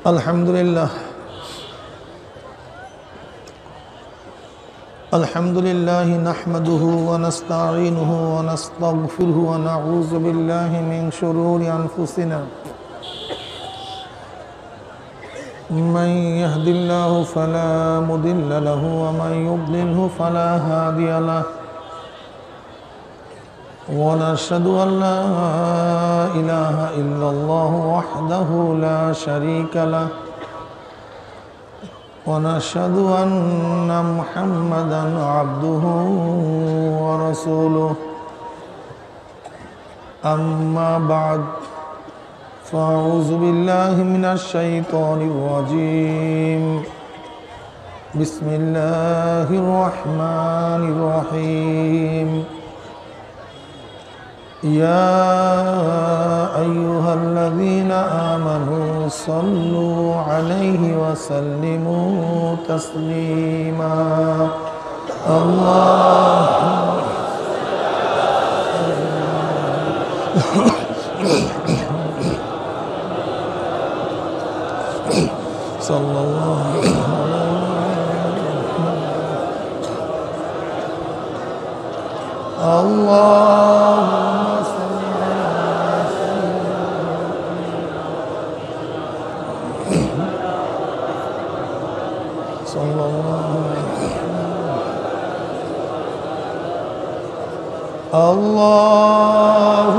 আলহামদুলিল্লাহ আলহামদুলিল্লাহি নাহমাদুহু ওয়া নাস্তাঈনুহু ওয়া নাস্তাগফিরুহু ওয়া নাউযু বিল্লাহি মিন শুরুরি আনফুসিনা মান ইয়াহদিল্লাহু ফালা মুদিল্লা লাহু ওয়া মান ইউদ্লিলহু ফালা হাদিয়া লাহু ওয়া নাশহাদু আন লা ইলাহা ইল্লাল্লাহু ওয়াহদাহু লা শারীকা লাহু ونشهد أن محمدا عبده ورسوله أما بعد فأعوذ بالله من الشيطان الرجيم بسم الله الرحمن الرحيم يا أيها الذين آمنوا صلوا عليه وسلموا تسليما اللهم صلى الله اللهم صلى الله اللهم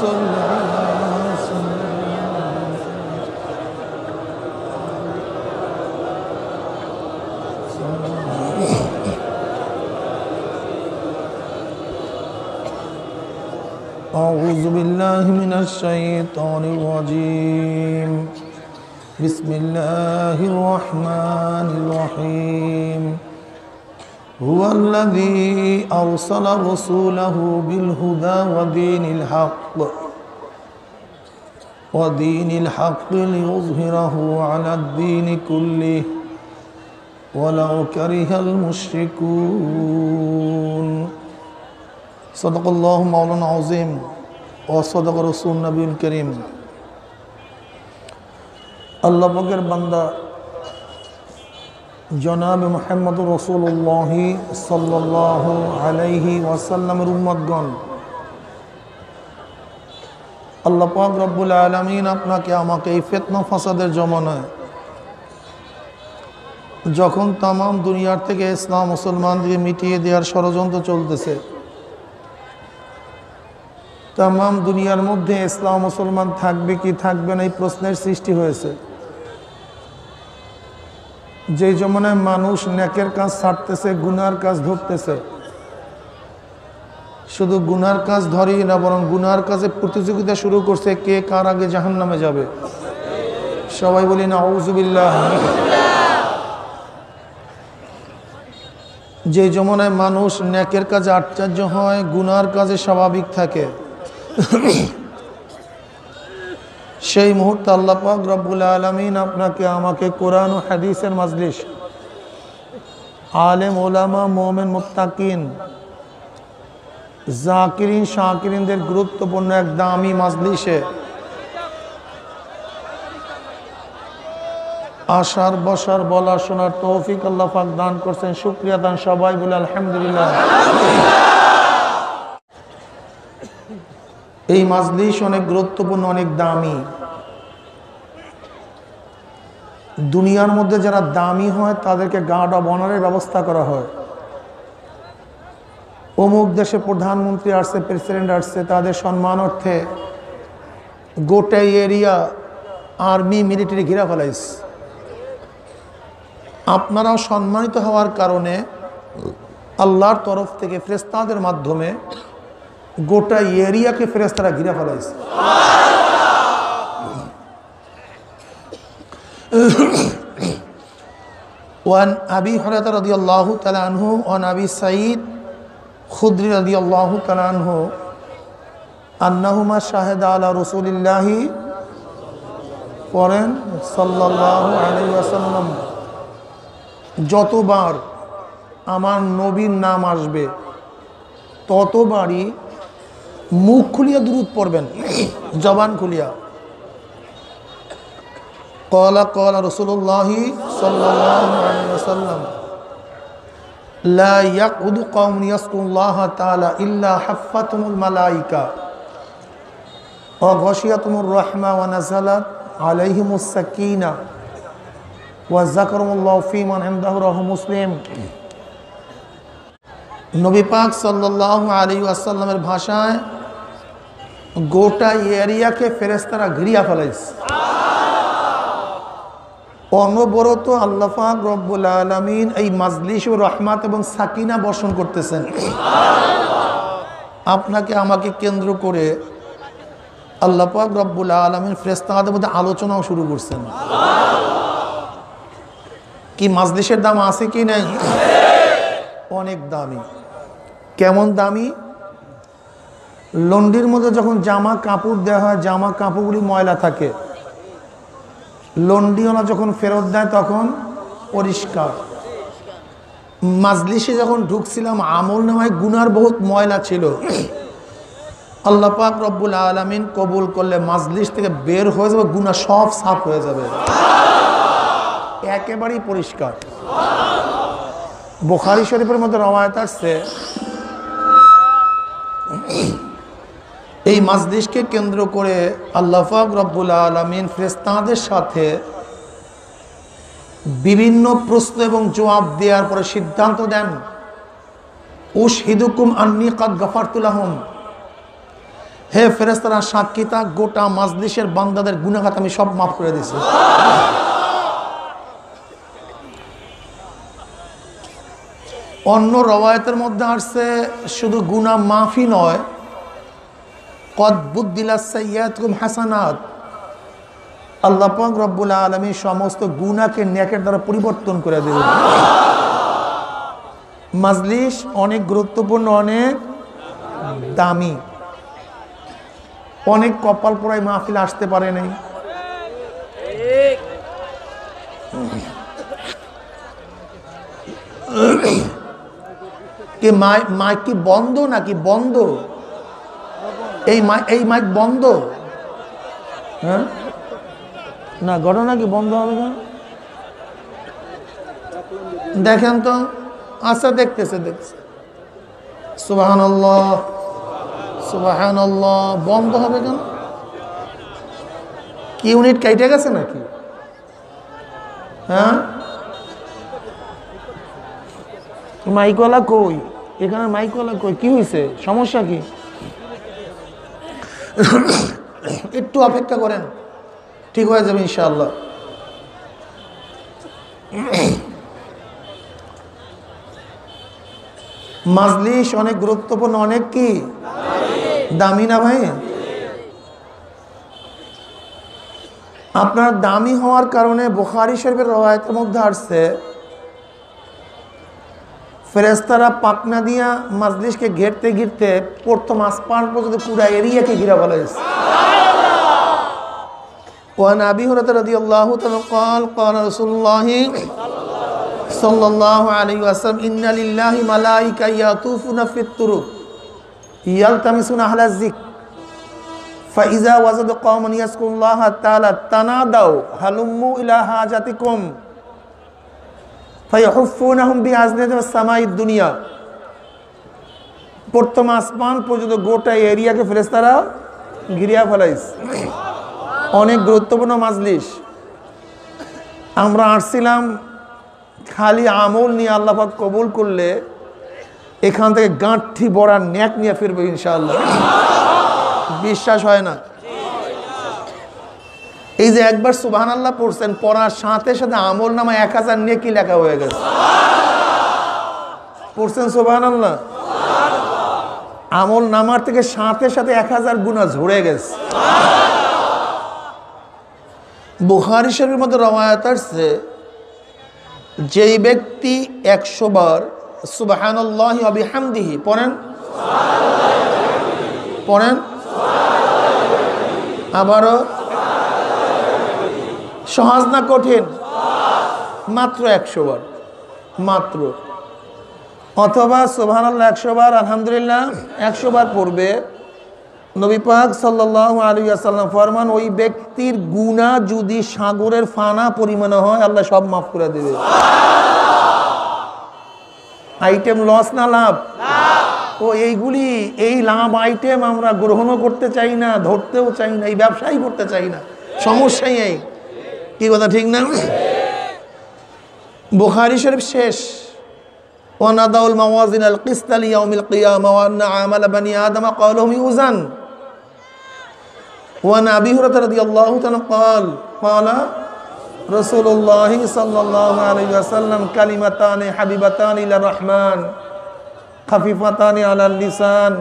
صل على أعوذ بالله من الشيطان الرجيم بسم الله الرحمن الرحيم هو الذي أرسل رسوله بالهدى ودين الحق ليظهره على الدين كله ولو كره المشركون صدق الله مولانا العظيم وصدق رسول النبي الكريم আল্লাহ পাকের বান্দা জনাব মুহাম্মদুর রাসূলুল্লাহ সাল্লাল্লাহু আলাইহি ওয়াসাল্লামের উম্মতগণ, আল্লাহ পাক রব্বুল আলামিন আপনাকে আমাকে এই ফিতনা ফাসাদের জমানায় যখন তাম দুনিয়ার থেকে ইসলাম মুসলমানদেরকে মিটিয়ে দেওয়ার ষড়যন্ত্র চলতেছে, তাম দুনিয়ার মধ্যে ইসলাম মুসলমান থাকবে কি থাকবে না এই প্রশ্নের সৃষ্টি হয়েছে। যে জমানায় মানুষ নেকের কাজ ছাড়তেছে, গুনার কাজ ধরতেছে, শুধু গুনার কাজ ধরেই না বরং গুনার কাজে প্রতিযোগিতা শুরু করছে কে কার আগে জাহান্নামে যাবে। সবাই বলি না আউযু বিল্লাহ। যে জমানায় মানুষ নেকের কাজে আশ্চর্য হয়, গুনার কাজে স্বাভাবিক থাকে, সেই মুহূর্তে আল্লাহ পাক রব্বুল আলামিন আপনাকে আমাকে কোরআন ও হাদিসের মাজলিস, আলেম ওলামা মুমিন মুত্তাকিন জাকিরিন শাকিরিনদের গুরুত্বপূর্ণ এক দামি মাজলিসে আসার বসার বলা শোনার তৌফিক আল্লাহ পাক দান করছেন। শুকরিয়া দান সবাই বলে আলহামদুলিল্লাহ। এই মাজলিস অনেক গুরুত্বপূর্ণ, অনেক দামি। দুনিয়ার মধ্যে যারা দামি হয় তাদেরকে গার্ড অব অনারের ব্যবস্থা করা হয়। অমুক দেশে প্রধানমন্ত্রী আসছে, প্রেসিডেন্ট আসছে, তাদের সম্মানার্থে গোটা এরিয়া আর্মি মিলিটারি ঘিরা ফেলাইছে। আপনারাও সম্মানিত হওয়ার কারণে আল্লাহর তরফ থেকে ফেরেশতাদের মাধ্যমে গোটা এরিয়াকে ফেরেশতারা ঘিরে ফেলাইছে। ওয়ান আবি হুরায়রা রাদিয়াল্লাহু তাআলা আনহু ওয়ান আবি সাঈদ খুদরি রাদিয়াল্লাহু তাআলা আনহু আন্নাহুমা শাহাদা আলা রাসূলিল্লাহি পড়েন সাল্লাল্লাহু আলাইহি ওয়াসাল্লাম, যতবার আমার নবীর নাম আসবে ততবারই মুখ খুলিয়া দুরূদ পড়বেন, জবান খুলিয়া। قال رسول الله صلى الله عليه وسلم لا يقعد قوم يذكرون الله تعالى إلا حفتهم الملائكة وغشيتهم الرحمة ونزلت عليهم السكينة وذكرهم الله في من عنده رواه مسلم। নবী পাক সাল্লাল্লাহু আলাইহি ওয়াসাল্লামের ভাষায় গোটা এরিয়াকে ফেরেশতারা ঘিরিয়া ফেলাইছে। অনবরত আল্লাহ পাক রব্বুল আলামিন এই মাজলিসে রহমত এবং সাকিনা বর্ষণ করতেছেন। আপনাকে আমাকে কেন্দ্র করে আল্লাহ পাক রব্বুল আলামিন ফেরেশতাদের মধ্যে আলোচনাও শুরু করছেন। কি মাজলিসের দাম আছে কি নাই? অনেক দামি। কেমন দামি? লন্ডির মধ্যে যখন জামা কাপড় দেওয়া হয়, জামা কাপড়গুলি ময়লা থাকে, লন্ডিওয়ালা যখন ফেরত দেয় তখন পরিষ্কার। মাজলিসে যখন ঢুকছিলাম আমল নামায় গুনার বহুত ময়লা ছিল, আল্লাহ পাক রব্বুল আলামিন কবুল করলে মাজলিস থেকে বের হয়ে যাবে, গুনাহ সব সাফ হয়ে যাবে, একেবারেই পরিষ্কার। বুখারী শরীফের মধ্যে রওয়ায়াত আছে, এই মাজলিসকে কেন্দ্র করে আল্লাহ পাক রব্বুল আলামিন ফেরেশতাদের সাথে বিভিন্ন প্রশ্ন এবং জবাব দেওয়ার পরে সিদ্ধান্ত দেন, উশহিদুকুম আন্নী কাদ গাফারতু লাহুম, হে ফেরেশতারা সাক্ষী থাক, গোটা মাজলিসের বান্দাদের গুনাহ আমি সব মাফ করে দিয়েছি। অন্য রওয়ায়াতের মধ্যে আসছে শুধু গুনাহ মাফি নয়, কদ বুদ্দিলাস সাইয়্যাতুকুম হাসানাত, আল্লাহ পাক রব্বুল আলামিন সমস্ত গুনাহকে নেকের দ্বারা পরিবর্তন করে দেবেন। মাজলিস অনেক গুরুত্বপূর্ণ, অনেক দামি। অনেক কপাল পোড়ায় মাহফিল আসতে পারে নাই। কি মাইক কি বন্ধ নাকি বন্ধ? এই মাইক বন্ধ? হ্যাঁ না, ঘটনা কি বন্ধ হবে না? দেখেন তো। আচ্ছা, দেখতেছে। সুবহানাল্লাহ সুবহানাল্লাহ। বন্ধ হবে কেন? কি ইউনিট কেটে গেছে নাকি? হ্যাঁ, মাইকওয়ালা কই? এখানে মাইকওয়ালা কই? কি হয়েছে? সমস্যা কি? একটু অপেক্ষা করেন, ঠিক হয়ে যাবে ইনশাআল্লাহ। মাজলিস অনেক গুরুত্বপূর্ণ, অনেক কি দামি না ভাই? আপনার দামি হওয়ার কারণে বুখারী শরীফের রওয়ায়াতের মধ্যে আসছে, ফেরেশতারা পাকনা দিয়া মাজলিসকে ঘেরতে ঘিরতে প্রথম আসমান পর্যন্ত পুরো এরিয়াকে ঘিরা ফেলেছে। وعن أبي هريرة رضي الله تعالى قال قال رسول الله صلى الله عليه وسلم إن لله ملائكة يطوفون في الطرق يلتمسون أهل الذكر فإذا وجدوا قوما يذكرون الله تعالى تنادوا هلموا إلى حاجتكم فيحفونهم بأذنة السماء الدنيا। প্রথম আসমান পর্যন্ত গোটা এরিয়াকে ফেরেশতারা ঘিরিয়া ফেলাইছে। অনেক গুরুত্বপূর্ণ মাজলিস। আমরা আসছিলাম খালি আমল নিয়ে, আল্লাহ পাক কবুল করলে এখান থেকে গাঁঠি বড়া ন্যাক নিয়ে ফিরবে ইনশাআল্লাহ। বিশ্বাস হয় না? এই যে একবার সুবহানাল্লাহ পড়ছেন, পড়ার সাথে সাথে আমল নামা 1000 নেকি লেখা হয়ে গেছে। পড়ছেন সুবহানাল্লাহ, আমল নামার থেকে সাথে সাথে 1000 গুনাহ ঝরে গেছে। বুখারী শরীফের মধ্যে রওয়ায়াত আছে, যেই ব্যক্তি 100 বার সুবহানাল্লাহি ওয়া বিহামদিহি পড়েন, আবারও, সহজ না কঠিন? মাত্র 100 বার, মাত্র। অথবা সুবহানাল্লাহ 100 বার, আলহামদুলিল্লাহ 100 বার পড়বে, নবী পাক সাল্লাল্লাহু আলাইহি ওয়াসাল্লাম ফরমান, ওই ব্যক্তির গুনাহ যদি সাগরের ফানা পরিমাণে হয় আল্লাহ সব মাফ করে দেবে। আইটেম লস না লাভ? ও এইগুলি, এই লাভ আইটেম আমরা গ্রহণও করতে চাই না, ধরতেও চাই না, এই ব্যবসাই করতে চাই না। সমস্যাই এই, কি কথা ঠিক না? বুখারী শরীফ শেষ, ওয়ানাদাউল মাওয়াজিন আল কিসত লিয়াউমিল কিয়ামা ওয়া আন্না আমাল বানি আদম ক্বালুহুম ইউজান ওয়া আবি হুরায়রা রাদিয়াল্লাহু তাআলা ক্বালা রাসূলুল্লাহ সাল্লাল্লাহু আলাইহি ওয়াসাল্লাম কালিমাতানি হাবিবাতানি ইলার রহমান খাফিফাতানি আলাল লিসান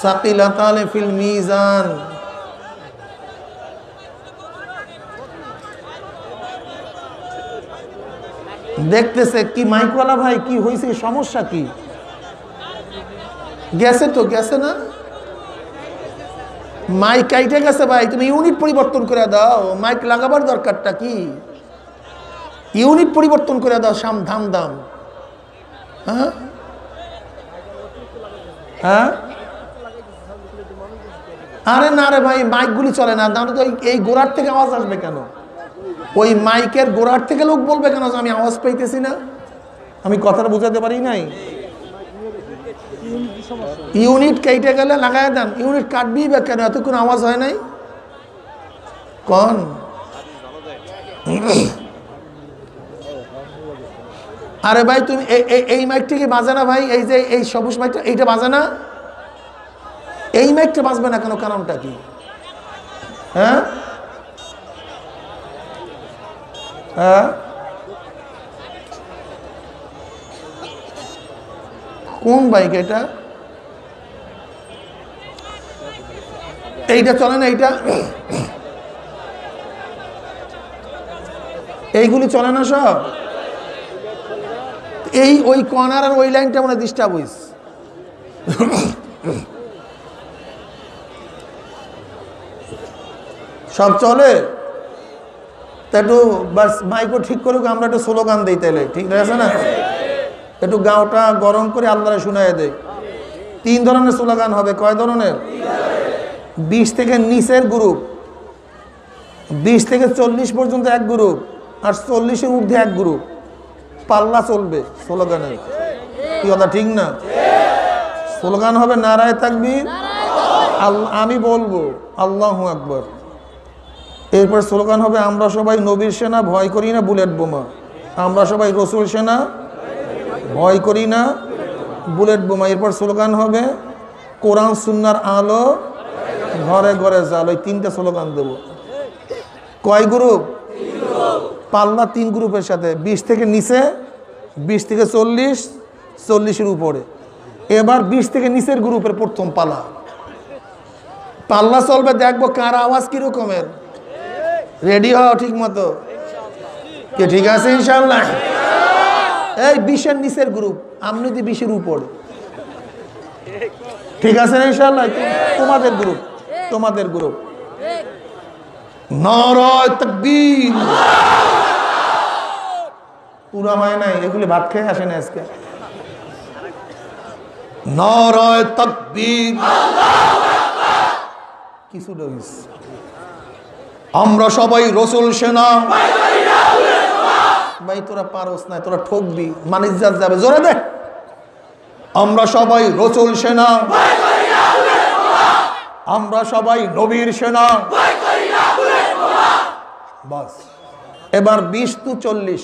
সাকিলাতানি ফিল মিজান। দেখতেছে কি মাইকওয়ালা ভাই, কি হয়েছে, সমস্যা কি? গেছে তো, গেছে না, মাইক কাইটে গেছে ভাই, তুমি ইউনিট পরিবর্তন করে দাও। মাইক লাগাবার দরকারটা কি? ইউনিট পরিবর্তন করে দাও, সাম ধাম দাম। হ্যাঁ হ্যাঁ, আরে না রে ভাই, মাইকগুলি চলে না, তো এই গোড়ার থেকে আওয়াজ আসবে কেন? ওই মাইকের গোড়ার থেকে লোক বলবে কেন যে আমি আওয়াজ পাইতেছি না? আমি কথাটা বুঝাতে পারি নাই? ইউনিট কেটে গেলে লাগাই দেন, ইউনিট কাটবি বা কেন? এতক্ষণ আওয়াজ হয় নাই কন? আরে ভাই তুমি এই মাইকটা কি বাজে না ভাই? এই যে এই সবুজ মাইকটা, এইটা বাজে না? এই মাইকটা বাজবে না কেন? কারণটা কি? হ্যাঁ হ্যাঁ, কোন বাইক এটা? এইটা চলে না? এইটা, এইগুলি চলে না সব? এই ওই কর্নার আর ওই লাইনটা মানে ডিস্টার্ব হইস। সব চলে তা একটু বাস মাইকও ঠিক করুক, আমরা একটু স্লোগান দিই তাইলে, ঠিক আছে না? একটু গাওটা গরম করে আল্লাহরে শুনাইয়ে দেয়। 3 ধরনের স্লোগান হবে। কয় ধরনের? 20 থেকে নিচের গ্রুপ, 20 থেকে 40 পর্যন্ত এক গ্রুপ, আর 40-এর ঊর্ধ্বে এক গ্রুপ। পাল্লা চলবে স্লোগানের, কি কথা ঠিক না? স্লোগান হবে নারায়ে তাকবীর, আমি বলবো আল্লাহু আকবার। এরপর স্লোগান হবে আমরা সবাই নবীর সেনা, ভয় করি না বুলেট বোমা। আমরা সবাই রসুল সেনা, ভয় করি না বুলেট বোমা। এরপর স্লোগান হবে কোরআন সুন্নাহর আলো, ঘরে ঘরে জাল। ওই 3টে স্লোগান দেব। কয় গ্রুপ? পাল্লা 3 গ্রুপের সাথে, 20 থেকে নিচে, 20 থেকে 40, 40-এর উপরে। এবার 20 থেকে নিচের গ্রুপের প্রথম পালা, পাল্লা চলবে, দেখবো কার আওয়াজ কিরকমের। রেডি হও ঠিক মতো, কে ঠিক আছে ইনশাআল্লাহ? এই 20-এর নিচের গ্রুপ, আপনি যদি 20-এর উপরে, ঠিক আছে না ইনশাআল্লাহ? তোমাদের গ্রুপ, তোমাদের গ্রুপ। নারায়ে তাকবীর। পুরা হয় নাই, এগুলি ভাত খেয়ে আসে না আজকে। নারায়ে তাকবীর, কিছু ডইস। আমরা সবাই রসুল সেনা, ভাই তোরা পারস না, তোরা ঠকবি, মানিজ্জাত যাবে। জোরে দে, আমরা সবাই রসুল সেনা, আমরা সবাই নবীর সেনা। বাস, এবার 20 to 40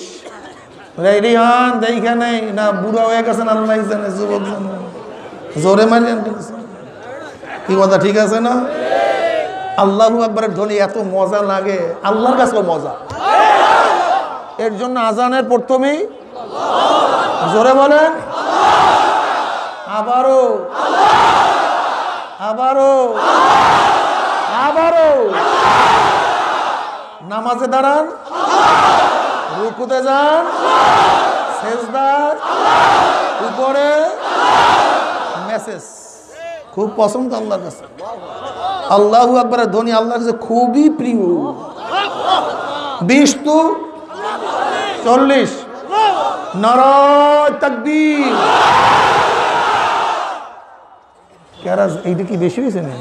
রেডি হন। এইখানে না বুড়া হয়ে গেছেন, আল্লাহ জানে, যুবক জানে, জোরে মারেন, কি কথা ঠিক আছে না? আল্লাহু আকবারের ধ্বনি এত মজা লাগে, আল্লাহর কাছেও মজা। এর জন্য আজানের প্রথমেই জোরে বলেন আবারও, আবারও, আবারও। নামাজে দাঁড়ান, রুকুতে যান, সেজদার উপরে, মেসেজ খুব পছন্দ আল্লাহর কাছে। আল্লাহু আকবারের ধ্বনি আল্লাহর কাছে খুবই প্রিয়। 20 to 40 নারায়ে তাকবীর। কেরাজ এইটা কি বেশি হয়েছে না?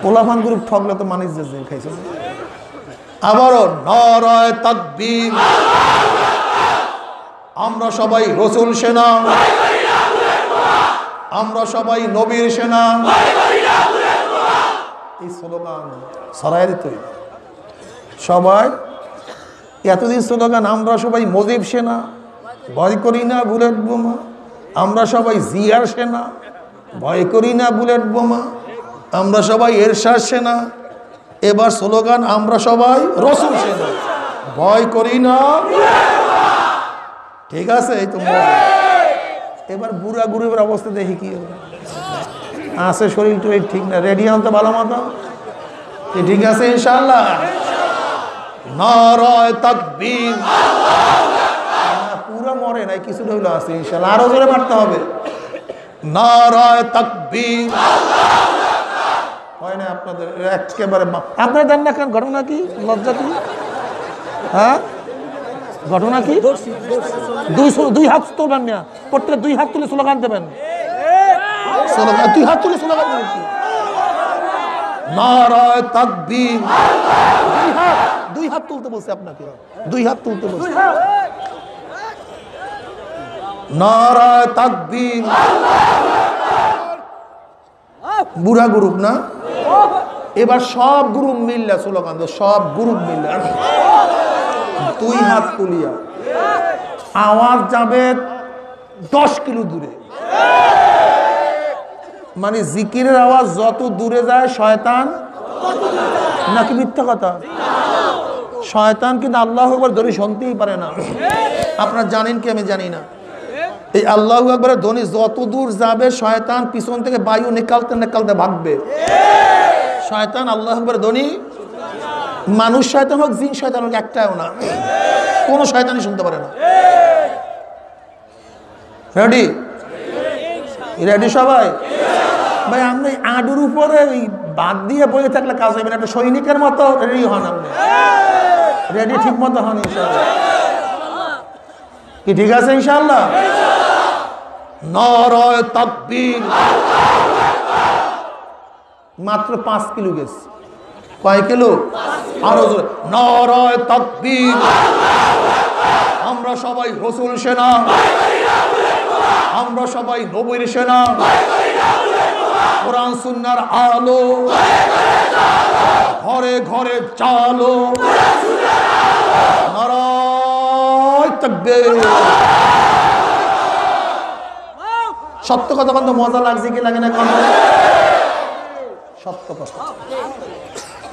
পোলাফান গ্রুপ ঠকলে তো মানুষ খাইছে। আবারও নারায়ে তাকবীর, আমরা সবাই রসুল সেনা, আমরা সবাই নবীর সেনা, এই স্লোগান ছড়াই দিতে হইবে সবাই। এতদিন স্লোগান আমরা সবাই মুজিব সেনা, ভয় করি না বুলেট বোমা, আমরা সবাই জিয়ার সেনা, ভয় করি না বুলেট বোমা, আমরা সবাই এরশাদ সেনা। এবার স্লোগান আমরা সবাই রসুল সেনা, ভয় করি না। ঠিক আছে, এই তো এবার বুড়া গুরুবের অবস্থা দেখি কি আছে, শরীর টরীর ঠিক না, রেডি আনতে ভালো মতো। ঠিক আছে ইনশাআল্লাহ। নারায়ে তাকবীর, পুরো মরে নাই, কিছুটা হইলো আছে ইনশাআল্লাহ, আরো জোরে মারতে হবে। নারায়ে তাকবীর। হয় না আপনাদের একেবারে? আপনার দেন না কেন? ঘটনা কি? লজ্জা কি? হ্যাঁ, ঘটনা কি? দুই হাত তুলবেন না, প্রত্যেক 2 হাত তুলে স্লোগান দেবেন। স্লোগান 2 হাত তুলে স্লোগান দেবেন কি? নারায়ে তাকবীর। 2 হাত তুলতে বলছে আপনাকে, 2 হাত তুলতে বলছে। নারায়ে তাকবীর। বুড়া গ্রুপ না, এবার সব গ্রুপ মিললে স্লোগান দেব, সব গ্রুপ মিললে 2 হাত তুলিয়া আওয়াজ যাবে 10 কিলো দূরে। মানে জিকিরের আওয়াজ যত দূরে যায় শয়তান, নাকি মিথ্যা কথা? শয়তান কিন্তু আল্লাহু আকবার ধ্বনি শুনতেই পারে না। আপনারা জানেন কি? আমি জানি না। এই আল্লাহু আকবারের ধ্বনি যত দূর যাবে শয়তান পিছন থেকে বায়ু নিকালতে নিকালতে ভাগবে। শয়তান আল্লাহু আকবারের ধ্বনি, মানুষ শয়তান হোক জিন শয়তান হোক, একটাও না, কোন শয়তানই শুনতে পারে না। রেডি? রেডি সবাই? ভাই আপনি আডুর উপরে বাদ দিয়ে বয়ে থাকলে কাজ হবে না, একটা সৈনিকের মতো রেডি হন। আপনি রেডি ঠিক মতো হন ইনশাআল্লাহ। কি ঠিক আছে ইনশাআল্লাহ? নারায়ে তাকবীর। মাত্র 5 কিলো গেছে। কয় কিলো? আরো জোরে। নারায়ে তাকবীর। আমরা সবাই রসুল সেনা, আমরা সবাই নবীর সেনা, কোরআন সুন্নাহর আলো ঘরে ঘরে চালো। নারায়ে তাকবীর। সত্য কথা বলতে মজা লাগছে কি লাগে না? সত্য কথা,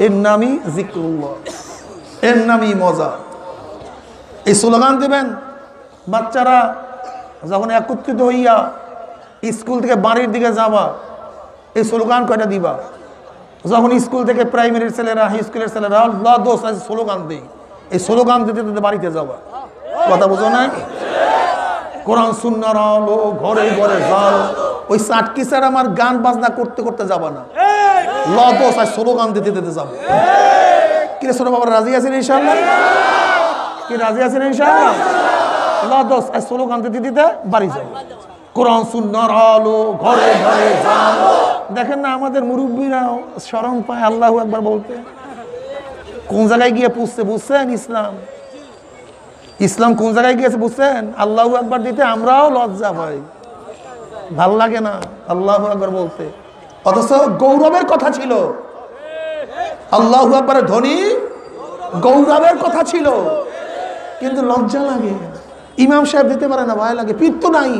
এর নামই জিক্রুল্লাহ, এর নামই মজা। এই স্লোগান দেবেন বাচ্চারা যখন একত্রিত হইয়া স্কুল থেকে বাড়ির দিকে যাবা, এই স্লোগান কয়টা দিবা? যখন স্কুল থেকে প্রাইমারির ছেলেরা, হাই স্কুলের ছেলেরা আল্লাহ দোস্ত স্লোগান দিই, এই স্লোগান দিতে দিতে বাড়িতে যাবা। কথা বুঝো না? কোরআন সুন্নাহর আলো ঘরে ঘরে জাল। ওই চাটকি স্যার আমার গান বাজনা করতে করতে যাবা না, লদোস আর স্লোগান দিতে দিতে যাবো। কি রে ছোট বাবা, রাজি আছেন ইনশাআল্লাহ? কি রাজি আছেন ইনশাআল্লাহ? লদোস আর স্লোগান দিতে দিতে বাড়ি যাবো। কোরআন সুন্নাহর আলো ঘরে ঘরে জাল। দেখেন না আমাদের মুরব্বীরা শরম পায় আল্লাহু আকবার বলতে। কোন জায়গায় গিয়ে পুষছে বুঝছেন? ইসলাম, ইসলাম কোন জায়গায় গিয়েছে বুঝছেন? আল্লাহু আকবার দিতে আমরাও লজ্জা পাই, ভাল লাগে না আল্লাহু আকবার বলতে। অথচ গৌরবের কথা ছিল, আল্লাহু আকবারের ধ্বনি গৌরবের কথা ছিল, কিন্তু লজ্জা লাগে। ইমাম সাহেব দিতে পারে না, ভয় লাগে। পীর তো নাই,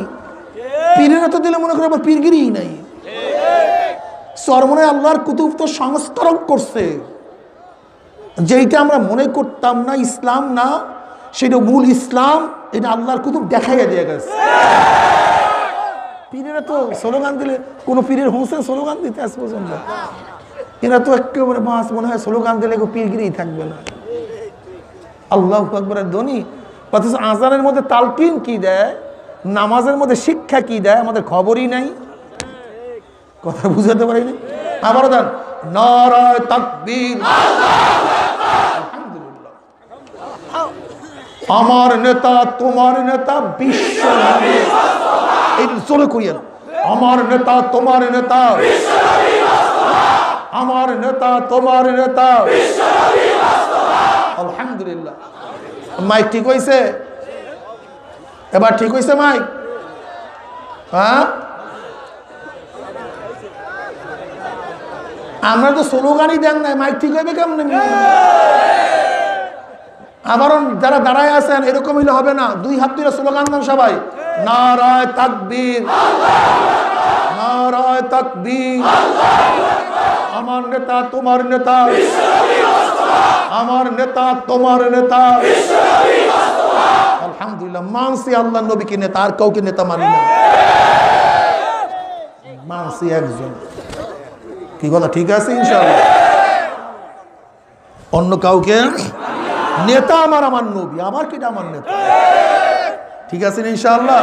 পীরেরা তো দিলে মনে করে আবার পীরগিরিই নাই। চরমনে আল্লাহর কুতুব তো সংস্করণ করছে, যেইটা আমরা মনে করতাম না ইসলাম না, সেটা মূল ইসলাম। এটা আল্লাহর কুতুব দেখাইয়া দিয়ে গেছে। পীরেরা তো স্লোগান দিলে, কোন পীরের হোসেন স্লোগান দিতে আজ পর্যন্ত? এরা তো একেবারে মাস মনে হয় স্লোগান দিলে পীরগিরি থাকবে না। আল্লাহু আকবারের ধ্বনি। অথচ আজানের মধ্যে তালকিন কি দেয়, নামাজের মধ্যে শিক্ষা কি দেয় আমাদের খবরই নাই। কথা বুঝাতে পারিনি। আবারও দেন নারায়ে তাকবীর। আলহামদুলিল্লাহ। আমার নেতা তোমার নেতা বিশ্ব, এই জোরে করিয়েন। আমার নেতা তোমার নেতা, আমার নেতা তোমার নেতা। আলহামদুলিল্লাহ। মাইক ঠিক হয়েছে? এবার ঠিক হয়েছে মাইক? হ্যাঁ, আমরা তো স্লোগানই দেন নাই, মাইক ঠিক হইবে কেমন? আবার যারা দাঁড়ায় আছেন এরকম হইলে হবে না, দুই হাত তুলে স্লোগান দেন সবাই, নারায়ে তাকবীর, নারায়ে তাকবীর। আমার নেতা তোমার নেতা, আমার নেতা তোমার নেতা। আলহামদুলিল্লাহ, মানছি আল্লাহ নবীকে নেতা, আর কাউকে নেতা মানি না, মানছি একজন। কি কথা ঠিক আছে? ইনশাআল্লাহ অন্য কাউকে নেতা আমার, আমার নবী, আমার কিটা আমার নেতা। ঠিক আছে ইনশাআল্লাহ?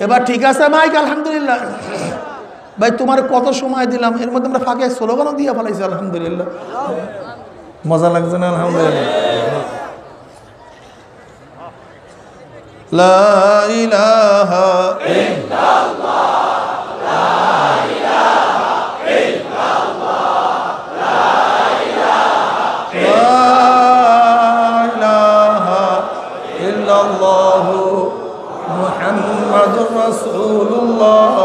এবার ঠিক আছে মাইক? আলহামদুলিল্লাহ। ভাই তোমার কত সময় দিলাম, এর মধ্যে আমরা ফাঁকে স্লোগানও দিয়ে ফেলাইছি। আলহামদুলিল্লাহ, মজা লাগছে না? আলহামদুলিল্লাহ। লা ইলাহা ইল্লাল্লাহ, লা ইলাহা ইল্লাল্লাহ, লা ইলাহা ইল্লাল্লাহ মুহাম্মাদুর রাসূলুল্লাহ।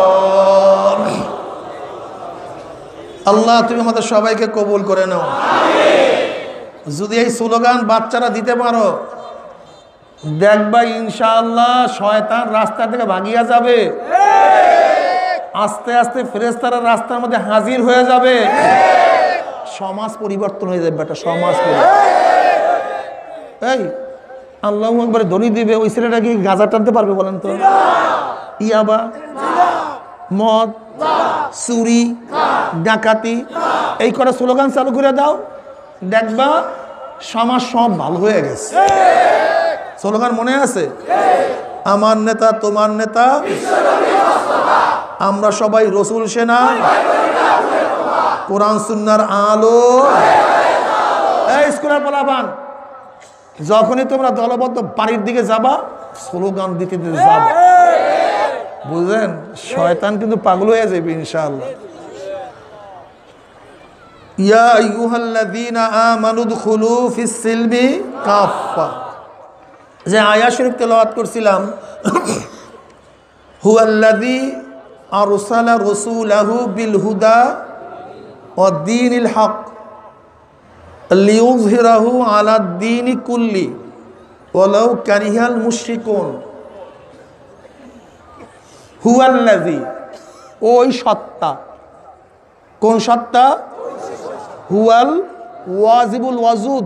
আল্লাহ তুমি আমাদের সবাইকে কবুল করে নাও। যদি এই স্লোগান বাচ্চারা দিতে পারো, দেখবা ইনশাআল্লাহ শয়তান রাস্তা থেকে ভাগিয়া যাবে, আস্তে আস্তে ফেরেশতারা রাস্তার মধ্যে হাজির হয়ে যাবে, সমাজ পরিবর্তন হয়ে যাবে। একটা সমাজ এই আল্লাহু আকবার ধ্বনি দিবে, ওই ছেলেটা কি গাঁজা টানতে পারবে বলেন তো? ইয়াবা, মদ, চুরি, ডাকাতি, এই কটা স্লোগান চালু করে দাও, দেখবা সমাজ সব ভালো হয়ে গেছে। স্লোগান মনে আছে? আমার নেতা তোমার নেতা, আমরা সবাই রসুল সেনা, কোরআন সুন্নাহর আলো। এই স্কুলের পোলাপান, যখনই তোমরা দলবদ্ধ বাড়ির দিকে যাবা, স্লোগান দিতে দিতে যাবা, বুঝলেন? শয়তান কিন্তু পাগল হয়ে যাবে ইনশাআল্লাহ। ইয়া আইয়ুহাল্লাযীনা আমানু দুখুলু ফিস সিলমি কাফা, যে আয়াত শরীফ তেলাওয়াত করছিলাম, হুয়াল্লাযী আরসালা রাসূলাহু বিল হুদা ওয়া দীনিল হক লিইয়ুযহিরাহু আলা দ্বীনি কুল্লি ওয়ালাউ কারিহাল মুশরিকুন। হুয়াল্লাযী, ওই সত্তা। কোন সত্তা? হুয়াল ওয়াজিবুল ওয়াজুদ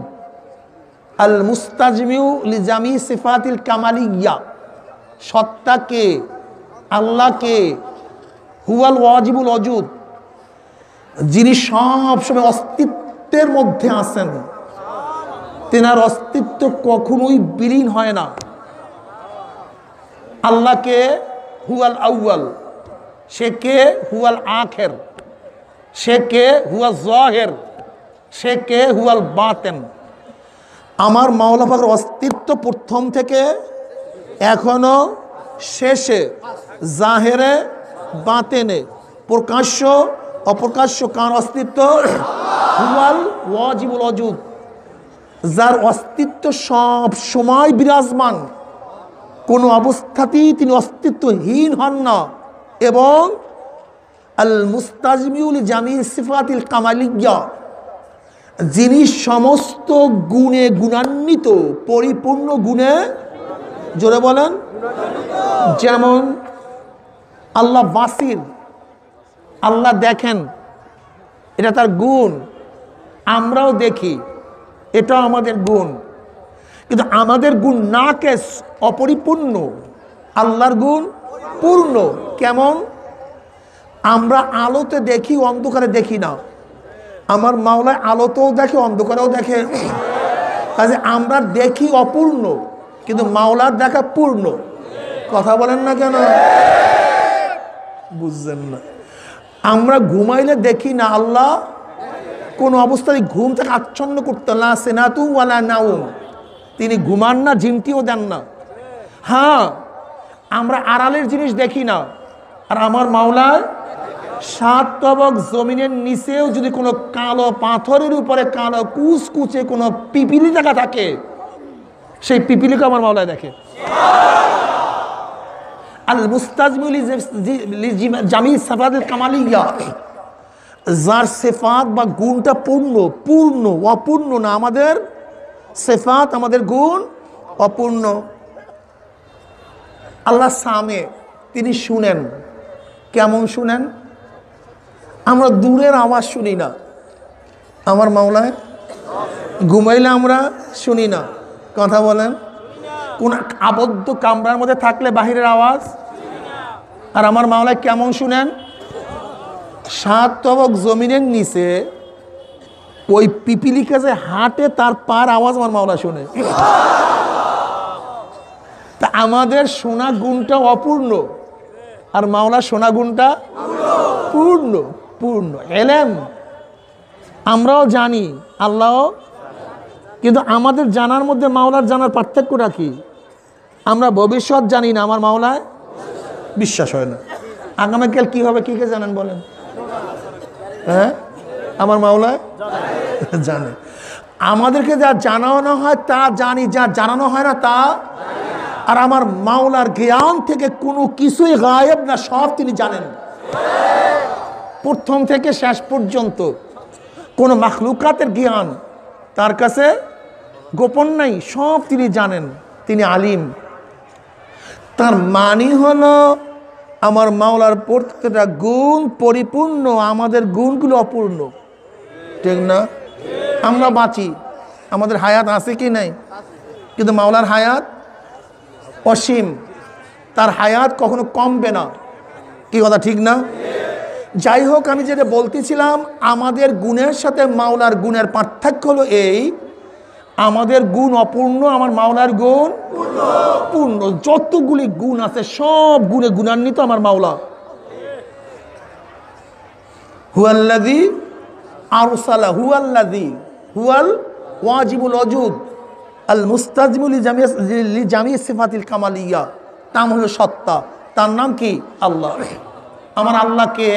আল মুস্তাজমিউ লিজামি সিফাতিল কামালিয়া। সত্তাকে, আল্লাহকে, হুয়াল ওয়াজিবুল ওয়াজুদ, যিনি সব সময় অস্তিত্বের মধ্যে আছেন, তেনার অস্তিত্ব কখনোই বিলীন হয় না। আল্লাহকে হুয়াল আউয়াল, সে কে? হুয়াল আখির, সে কে? হুয়াল যাহির, সে কে? হুয়াল বাতিন। আমার মাওলা পাকের অস্তিত্ব প্রথম থেকে এখনো শেষে, জাহেরে বাতেনে, প্রকাশ্য অপ্রকাশ্য, কার অস্তিত্ব? হুয়াল ওয়াজিবুল ওয়াজুদ, যার অস্তিত্ব সব সময় বিরাজমান, কোনো অবস্থাতেই তিনি অস্তিত্বহীন হন না। এবং আল মুস্তাজমিউল জামি সিফাতিল কামালিয়া, যিনি সমস্ত গুণে গুণান্বিত, পরিপূর্ণ গুণে, জোরে বলেন, যেমন আল্লাহ বাসির, আল্লাহ দেখেন, এটা তার গুণ। আমরাও দেখি, এটাও আমাদের গুণ। কিন্তু আমাদের গুণ নাকেস, অপরিপূর্ণ, আল্লাহর গুণ পূর্ণ। কেমন? আমরা আলোতে দেখি, অন্ধকারে দেখি না। আমার মাওলা আলোতেও দেখে, অন্ধকারেও দেখে। কাজে আমরা দেখি অপূর্ণ, কিন্তু মাওলার দেখা পূর্ণ। কথা বলেন না কেন? বুঝছেন না? আমরা ঘুমাইলে দেখি না, আল্লাহ কোন অবস্থায় ঘুম থেকে আচ্ছন্ন করতে না, সেনাতু ওয়ালা নাউম, তিনি ঘুমান না, ঝিমটিও দেন না। হ্যাঁ, আমরা আড়ালের জিনিস দেখি না, আর আমার মাওলার 7 তবক জমিনের নিচেও যদি কোনো কালো পাথরের উপরে কালো কুচকুচে কোনো পিপিলি জায়গা থাকে, সেই পিপিলিকে আমার মাওলায় দেখে। আল মুস্তাজমিল জামি সিফাতুল কামালিয়া, যার সিফাত বা গুণটা পূর্ণ, পূর্ণ অপূর্ণ না। আমাদের সিফাত, আমাদের গুণ অপূর্ণ। আল্লাহ সামে, তিনি শুনেন। কেমন শুনেন? আমরা দূরের আওয়াজ শুনি না, আমার মাওলায় ঘুমাইলে আমরা শুনি না। কথা বলেন, কোন আবদ্ধ কামরার মধ্যে থাকলে বাহিরের আওয়াজ। আর আমার মাওলায় কেমন শুনেন? 7 তবক জমিনের নিচে ওই পিপিলিকা যে হাঁটে তার পার আওয়াজ আমার মাওলা শুনে। তা আমাদের শোনা গুণটা অপূর্ণ, আর মাওলা শোনা গুণটা পূর্ণ, পূর্ণ। এলেম আমরাও জানি, আল্লাহ, কিন্তু আমাদের জানার মধ্যে মাওলার জানার পার্থক্যটা কি? আমরা ভবিষ্যৎ জানি না, আমার মাওলায় বিশ্বাস হয় না। আগামীকাল কি হবে কি কে জানেন বলেন? হ্যাঁ, আমার মাওলায় জানে। আমাদেরকে যা জানানো হয় তা জানি, যা জানানো হয় না তা। আর আমার মাওলার জ্ঞান থেকে কোনো কিছুই গায়েব না, সব তিনি জানেন। প্রথম থেকে শেষ পর্যন্ত কোনো মাখলুকাতের জ্ঞান তার কাছে গোপন নাই, সব তিনি জানেন। তিনি আলিম। তার মানি হলো আমার মাওলার প্রত্যেকটা গুণ পরিপূর্ণ, আমাদের গুণগুলো অপূর্ণ। ঠিক না? আমরা বাঁচি, আমাদের হায়াত আছে কি নাই? কিন্তু মাওলার হায়াত অসীম, তার হায়াত কখনো কমবে না। কি কথা ঠিক না? যাই হোক, আমি যেটা বলতেছিলাম, আমাদের গুণের সাথে মাওলার গুণের পার্থক্য হলো এই, আমাদের গুণ অপূর্ণ, আমার মাওলার গুণ পূর্ণ। যতগুলি গুণ আছে সব গুণে গুণান্বিত আমার মাওলা। হুয়াল্লাযী আরসালা, হুয়াল্লাযী, হুয়াল ওয়াজিবুল ওজুদ আল মুস্তাজমিল লিজামি সিফাতিল কামালিয়া। নাম হলো সত্তা, তার নাম কি? আল্লাহ। আমার আল্লাহকে,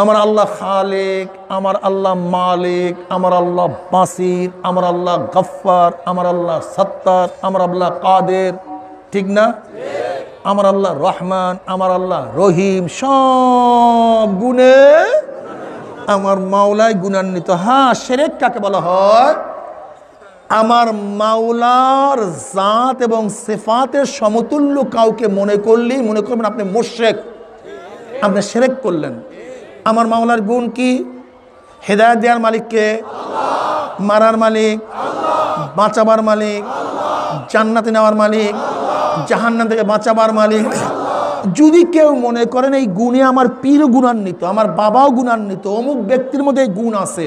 আমার আল্লাহ খালেক, আমার আল্লাহ মালিক, আমার আল্লাহ বাসির, আমার আল্লাহ গফফার, আমার আল্লাহ সত্তার, আমার আল্লাহ কাদের। ঠিক না? আমার আল্লাহ রহমান, আমার আল্লাহ রহিম, সব গুণে আমার মাওলায় গুণান্বিত। হ্যাঁ, শিরক কাকে বলা হয়? আমার মাওলার জাত এবং সিফাতের সমতুল্য কাউকে মনে করলেই মনে করবেন আপনি মুশরিক, আপনি শিরক করলেন। আমার মাওলার গুণ কি? হেদায়েত দেওয়ার মালিক কে? মারার মালিক, বাঁচাবার মালিক, জান্নাতে নেওয়ার মালিক, জাহান্নাম থেকে বাঁচাবার মালিক। যদি কেউ মনে করেন এই গুণে আমার পীর গুণান্বিত, আমার বাবাও গুণান্বিত, অমুক ব্যক্তির মধ্যে এই গুণ আছে,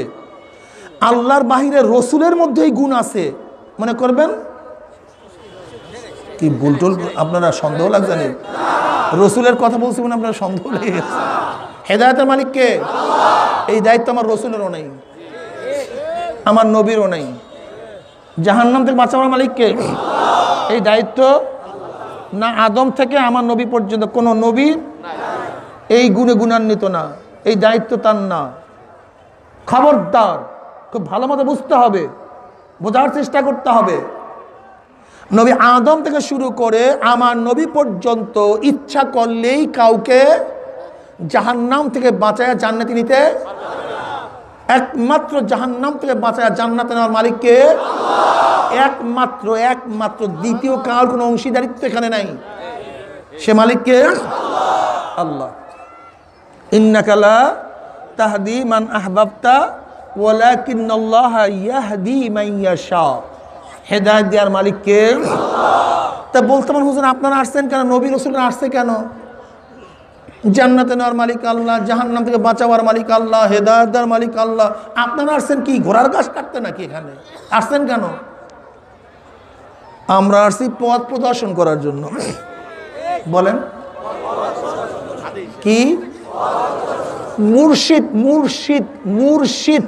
আল্লাহর বাহিরে রসুলের মধ্যে এই গুণ আছে, মনে করবেন কি বুলটুল? আপনারা সন্দেহ লাগছে না? রসুলের কথা বলছি মানে আপনারা সন্দেহ লেগে গেছে। হেদায়েতের মালিক কে? এই দায়িত্ব আমার রসুলেরও নেই, আমার নবীরও নেই। জাহান্নাম থেকে বাঁচাবার মালিক কে? এই দায়িত্ব না আদম থেকে আমার নবী পর্যন্ত কোনো নবী এই গুণে গুণান্বিত না, এই দায়িত্ব তার না। খবরদার, খুব ভালো মতো বুঝতে হবে, বোঝার চেষ্টা করতে হবে। নবী আদম থেকে শুরু করে আমার নবী পর্যন্ত ইচ্ছা করলেই কাউকে জাহান্নাম থেকে বাঁচায়া জান্নাতে নিতে, একমাত্র জাহান্নাম থেকে বাঁচায়া জান্নাতে নেওয়ার মালিককে একমাত্র, একমাত্র, দ্বিতীয় কার কোনো অংশীদারিত্ব এখানে নাই। সে মালিককে আল্লাহ। ইন্নাকা লা তাহদি মান আহবাবতা ওয়ালাকিন্নাল্লাহা ইয়াহদি মান ইয়াশা। হেদায়েত দেওয়ার মালিককে। তা বলতে পারেন হুজুর আপনারা আসছেন কেন, নবী রাসূলরা আসছে কেন? জান্নাতে নেওয়ার মালিক আল্লাহ, জাহান্নাম থেকে বাঁচাবার মালিক আল্লাহ, হেদায়েত দেওয়ার মালিক আল্লাহ। আপনারা আসছেন কি ঘোড়ার ঘাস কাটতে নাকি? এখানে আসছেন কেন? আমরা আসছি পথ প্রদর্শন করার জন্য। বলেন কি? মুর্শিদ, মুর্শিদ, মুর্শিদ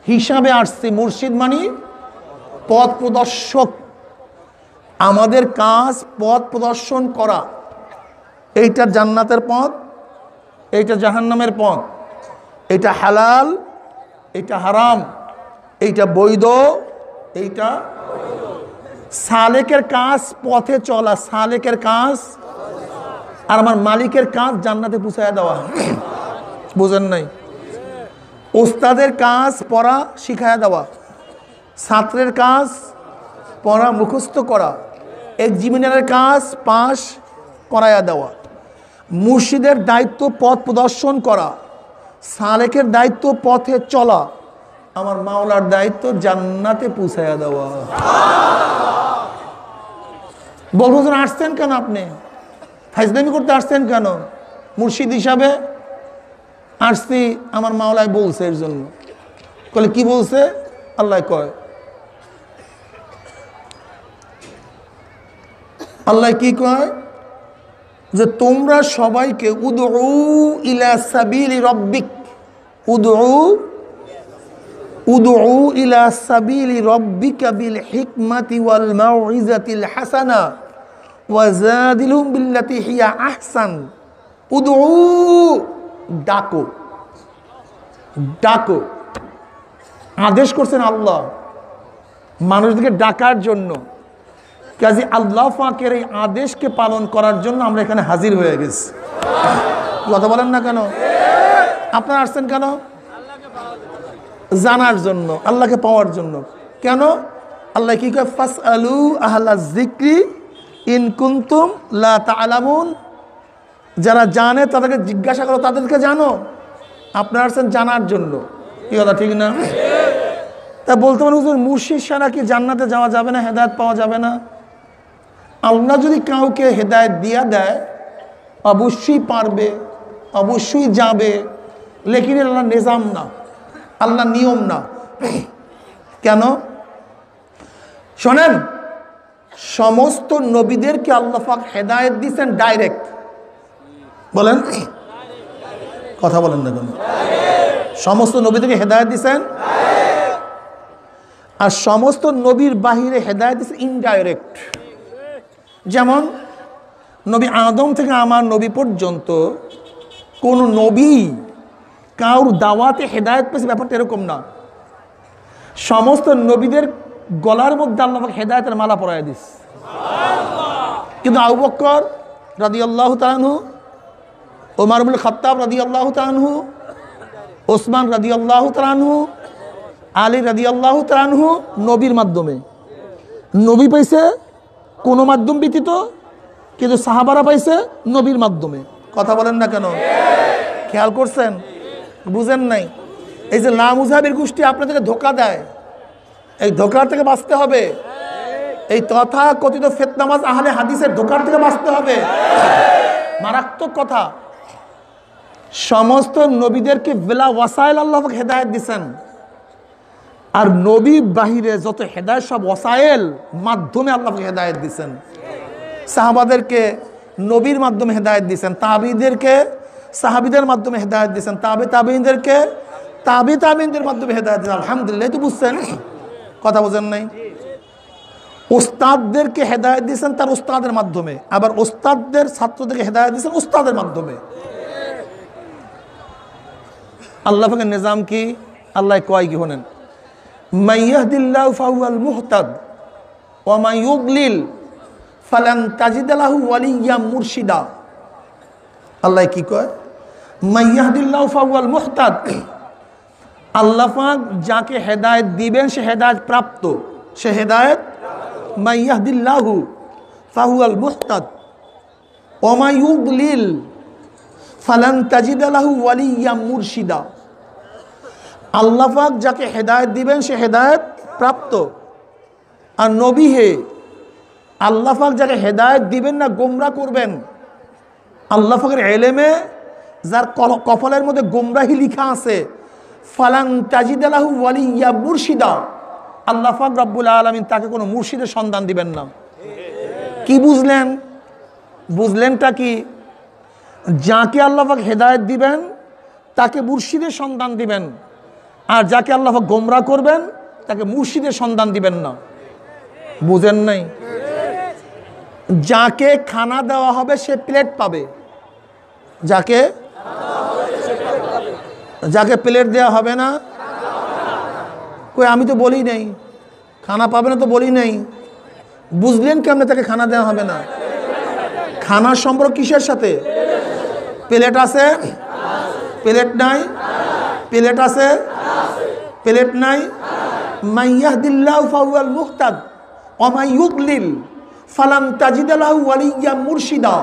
হিসাবে আসছি। মুর্শিদ মানে পথ প্রদর্শক। আমাদের কাজ পথ প্রদর্শন করা। এইটা জান্নাতের পথ, এইটা জাহান্নামের পথ, এইটা হালাল, এইটা হারাম, এইটা বৈধ, এইটা সালেকের কাজ পথে চলা, সালেকের কাজ। আর আমার মালিকের কাজ জান্নাতে পৌঁছায় দেওয়া। বুঝেন নাই? ওস্তাদের কাজ পড়া শিখায়া দেওয়া, ছাত্রের কাজ পড়া মুখস্থ করা, এক্সামিনারের কাজ পাস করায়া দেওয়া, মুর্শিদের দায়িত্ব পথ প্রদর্শন করা, সালেকের দায়িত্ব পথে চলা, আমার মাওলার দায়িত্ব জান্নাতে পৌঁছায়া দেওয়া। বলছেন আসছেন কেন আপনি? ফাইজলামি করতে আসছেন কেন? মুর্শিদ হিসাবে আসছি, আমার মাওলায় বলছে এর জন্য। বলে কি বলছে? আল্লাহ কয়, আল্লাহ কি কয় যে তোমরা সবাইকে উদউ ইলা সাবিলি রাব্বিক, উদউ ইলা সাবিলি রাব্বিকা বিল হিকমাতি ওয়াল মাউইজাতিল হাসানা ওয়াজাদিলহুম বিল্লাতি হিয়া আহসান। উদউ, ডাকো, ডাকো। আদেশ করছেন আল্লাহ মানুষদেরকে ডাকার জন্য। কাজী আল্লাহ পাকের এই আদেশকে পালন করার জন্য আমরা এখানে হাজির হয়ে গেছি। কথা বলেন না কেন? আপনারা আসছেন কেন? জানার জন্য, আল্লাহকে পাওয়ার জন্য। কেন? আল্লাহ কি কয়? ফাসআলু আহলা যিকরি ইন কুনতুম লা তা'লামুন। যারা জানে তাদেরকে জিজ্ঞাসা করো, তাদেরকে জানো। আপনারা আসছেন জানার জন্য। কি কথা ঠিক না? তা বলতে পারেন হুজুর মুর্শিদ ছাড়া কি জান্নাতে যাওয়া যাবে না, হেদায়েত পাওয়া যাবে না? আল্লাহ যদি কাউকে হেদায়েত দিয়া দেয় অবশ্যই পারবে, অবশ্যই যাবে, লেকিন আল্লাহ নিজাম না, আল্লাহ নিয়ম না। কেন? শোনেন, সমস্ত নবীদেরকে আল্লাহ পাক হেদায়েত দিয়েছেন ডাইরেক্ট। বলেন, কথা বলেন না কেন? সমস্ত নবীদেরকে হেদায়েত দিয়েছেন, আর সমস্ত নবীর বাহিরে হেদায়েত দিয়েছেন ইনডাইরেক্ট। যেমন নবী আদম থেকে আমার নবী পর্যন্ত কোন নবী কাউর দাওয়াতে হেদায়েত পেয়েছে ব্যাপারটা এরকম না। সমস্ত নবীদের গলার মধ্যে আল্লাহ পাক হেদায়েতের মালা পরায় দিস। কিন্তু আবু বকর রাদিয়াল্লাহু তাআলা আনহু, ওমর ইবনে খাত্তাব রাদিয়াল্লাহু তাআলা আনহু, ওসমান রাদিয়াল্লাহু তাআলা আনহু, আলী রাদিয়াল্লাহু তাআলা আনহু নবীর মাধ্যমে। নবী পাইছে কোন মাধ্যম ব্যতীত, কিন্তু সাহাবারা পাইছে নবীর মাধ্যমে। কথা বলেন না কেন? খেয়াল করছেন? বুঝেন নাই? এই যে লামুজাহির গোষ্ঠী আপনাদেরকে ধোঁকা দেয়, এই ধোঁকার থেকে বাঁচতে হবে। এই তথা কথিত ফিতনাবাজ আহলে হাদিসের ধোঁকার থেকে বাঁচতে হবে। মারাত্মক কথা। সমস্ত নবীদেরকে বেলা ওয়াসাইল আল্লাহ হেদায়েত দিচ্ছেন, আর নবী বাহিরে যত হেদায়েত সব ওয়াসাইল মাধ্যমে আল্লাহ হেদায়েত দিচ্ছেন। সাহাবাদেরকে নবীর মাধ্যমে হেদায়েত দিচ্ছেন, তাবিদেরকে সাহাবিদের মাধ্যমে হেদায়েত দিচ্ছেন, তাবিনদেরকে তাবিনদের মাধ্যমে হেদায়েত দিচ্ছেন। আলহামদুলিল্লাহ, তো বুঝছেন? কথা বোঝেন নাই? ওস্তাদদেরকে হেদায়েত দিচ্ছেন তার ওস্তাদের মাধ্যমে, আবার ওস্তাদদের ছাত্রদেরকে হেদায়েত দিচ্ছেন ওস্তাদের মাধ্যমে। আল্লাহ পাকের নিজাম কি? আল্লাহ কয় কি শোনেন, মাইয়াহদিল্লাহু ফাহুয়াল মুহতাদ ওয়া মান ইউদ্লিল ফালান তাজিদ লাহু ওয়ালিয়্যাম মুরশিদা। আল্লাহ কি কয়? মাইয়াহদিল্লাহু ফাহুয়াল মুহতাদ। আল্লাহ পাক যাকে হেদায়েত দিবেন সে হেদায়েত প্রাপ্ত, সে হেদায়েত। মাইয়াহদিল্লাহু ফাহুয়াল মুহতাদ ওয়া মান ইউদ্লিল ফালান তাজিদ লাহু ওয়ালিয়্যাম মুরশিদা। আল্লাহ পাক যাকে হেদায়েত দিবেন সে হেদায়েত প্রাপ্ত। আর নবী হে, আল্লাহ পাক যাকে হেদায়েত দিবেন না গোমরাহ করবেন। আল্লাহ পাকের ইলমে যার কপালের মধ্যে গোমরাহি লেখা আছে, ফালান তাজিদ লাহু ওয়ালিয়্যাম মুরশিদা, আল্লাহ পাক রব্বুল আলামিন তাকে কোনো মুর্শিদের সন্ধান দিবেন না। কি বুঝলেন? বুঝলেনটা কি? যাকে আল্লাহ পাক হেদায়েত দিবেন তাকে মুর্শিদের সন্ধান দিবেন, আর যাকে আল্লাহ পাক গোমরাহ করবেন তাকে মুর্শিদের সন্ধান দিবেন না। বুঝেন নাই? যাকে খানা দেওয়া হবে সে প্লেট পাবে, যাকে যাকে প্লেট দেওয়া হবে না, কই আমি তো বলি নাই খানা পাবে না, তো বলি নাই। বুঝলেন কেমনে তাকে খানা দেওয়া হবে না? খানার সম্পর্ক কিসের সাথে? প্লেট আছে, প্লেট নাই, প্লেট আছে, প্লেট নাই। মাইয়াহদিল্লাহু ফাহুয়াল মুহতাদ ওয়া মান ইউদ্লিল ফালান তাজিদ লাহু ওয়ালিয়্যাম মুরশিদা।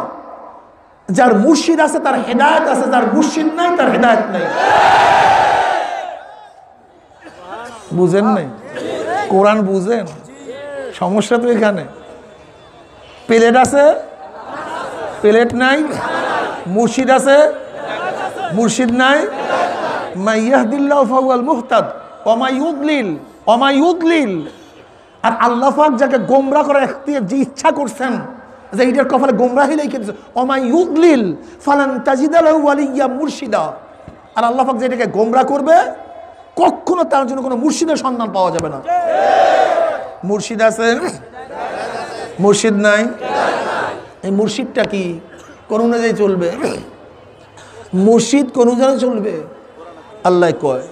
যার মুর্শিদ আছে তার হেদায়েত আছে, যার মুর্শিদ নাই তার হেদায়েত নাই। বুঝেন নাই? কোরআন বুঝেন? সমস্যা তো এখানে। প্লেট আছে, প্লেট নাই, মুর্শিদ আছে, মুর্শিদ নাই। মাইয়াহদিল্লাহু ফাহুয়াল মুহতাদ ওয়া মান ইউদ্লিল। আর আল্লাহ পাক যাকে গোমরা করার ইখতিয়ার যে ইচ্ছা করছেন, যে এইটার কপালে গোমরাহি লিখে দিয়েছে, ওয়া মান ইউদ্লিল ফালান তাজিদ লাহু ওয়ালিয়্যাম মুরশিদা। আর আল্লাহ পাক যেটাকে গোমরা করবে কখনো তার জন্য কোনো মুর্শিদের সন্ধান পাওয়া যাবে না। মুর্শিদ আছে, মুর্শিদ নাই। এই মুর্শিদটা কি? কোন অনুযায়ী চলবে? মুর্শিদ কোন অনুযায়ী চলবে? আল্লাহ কয়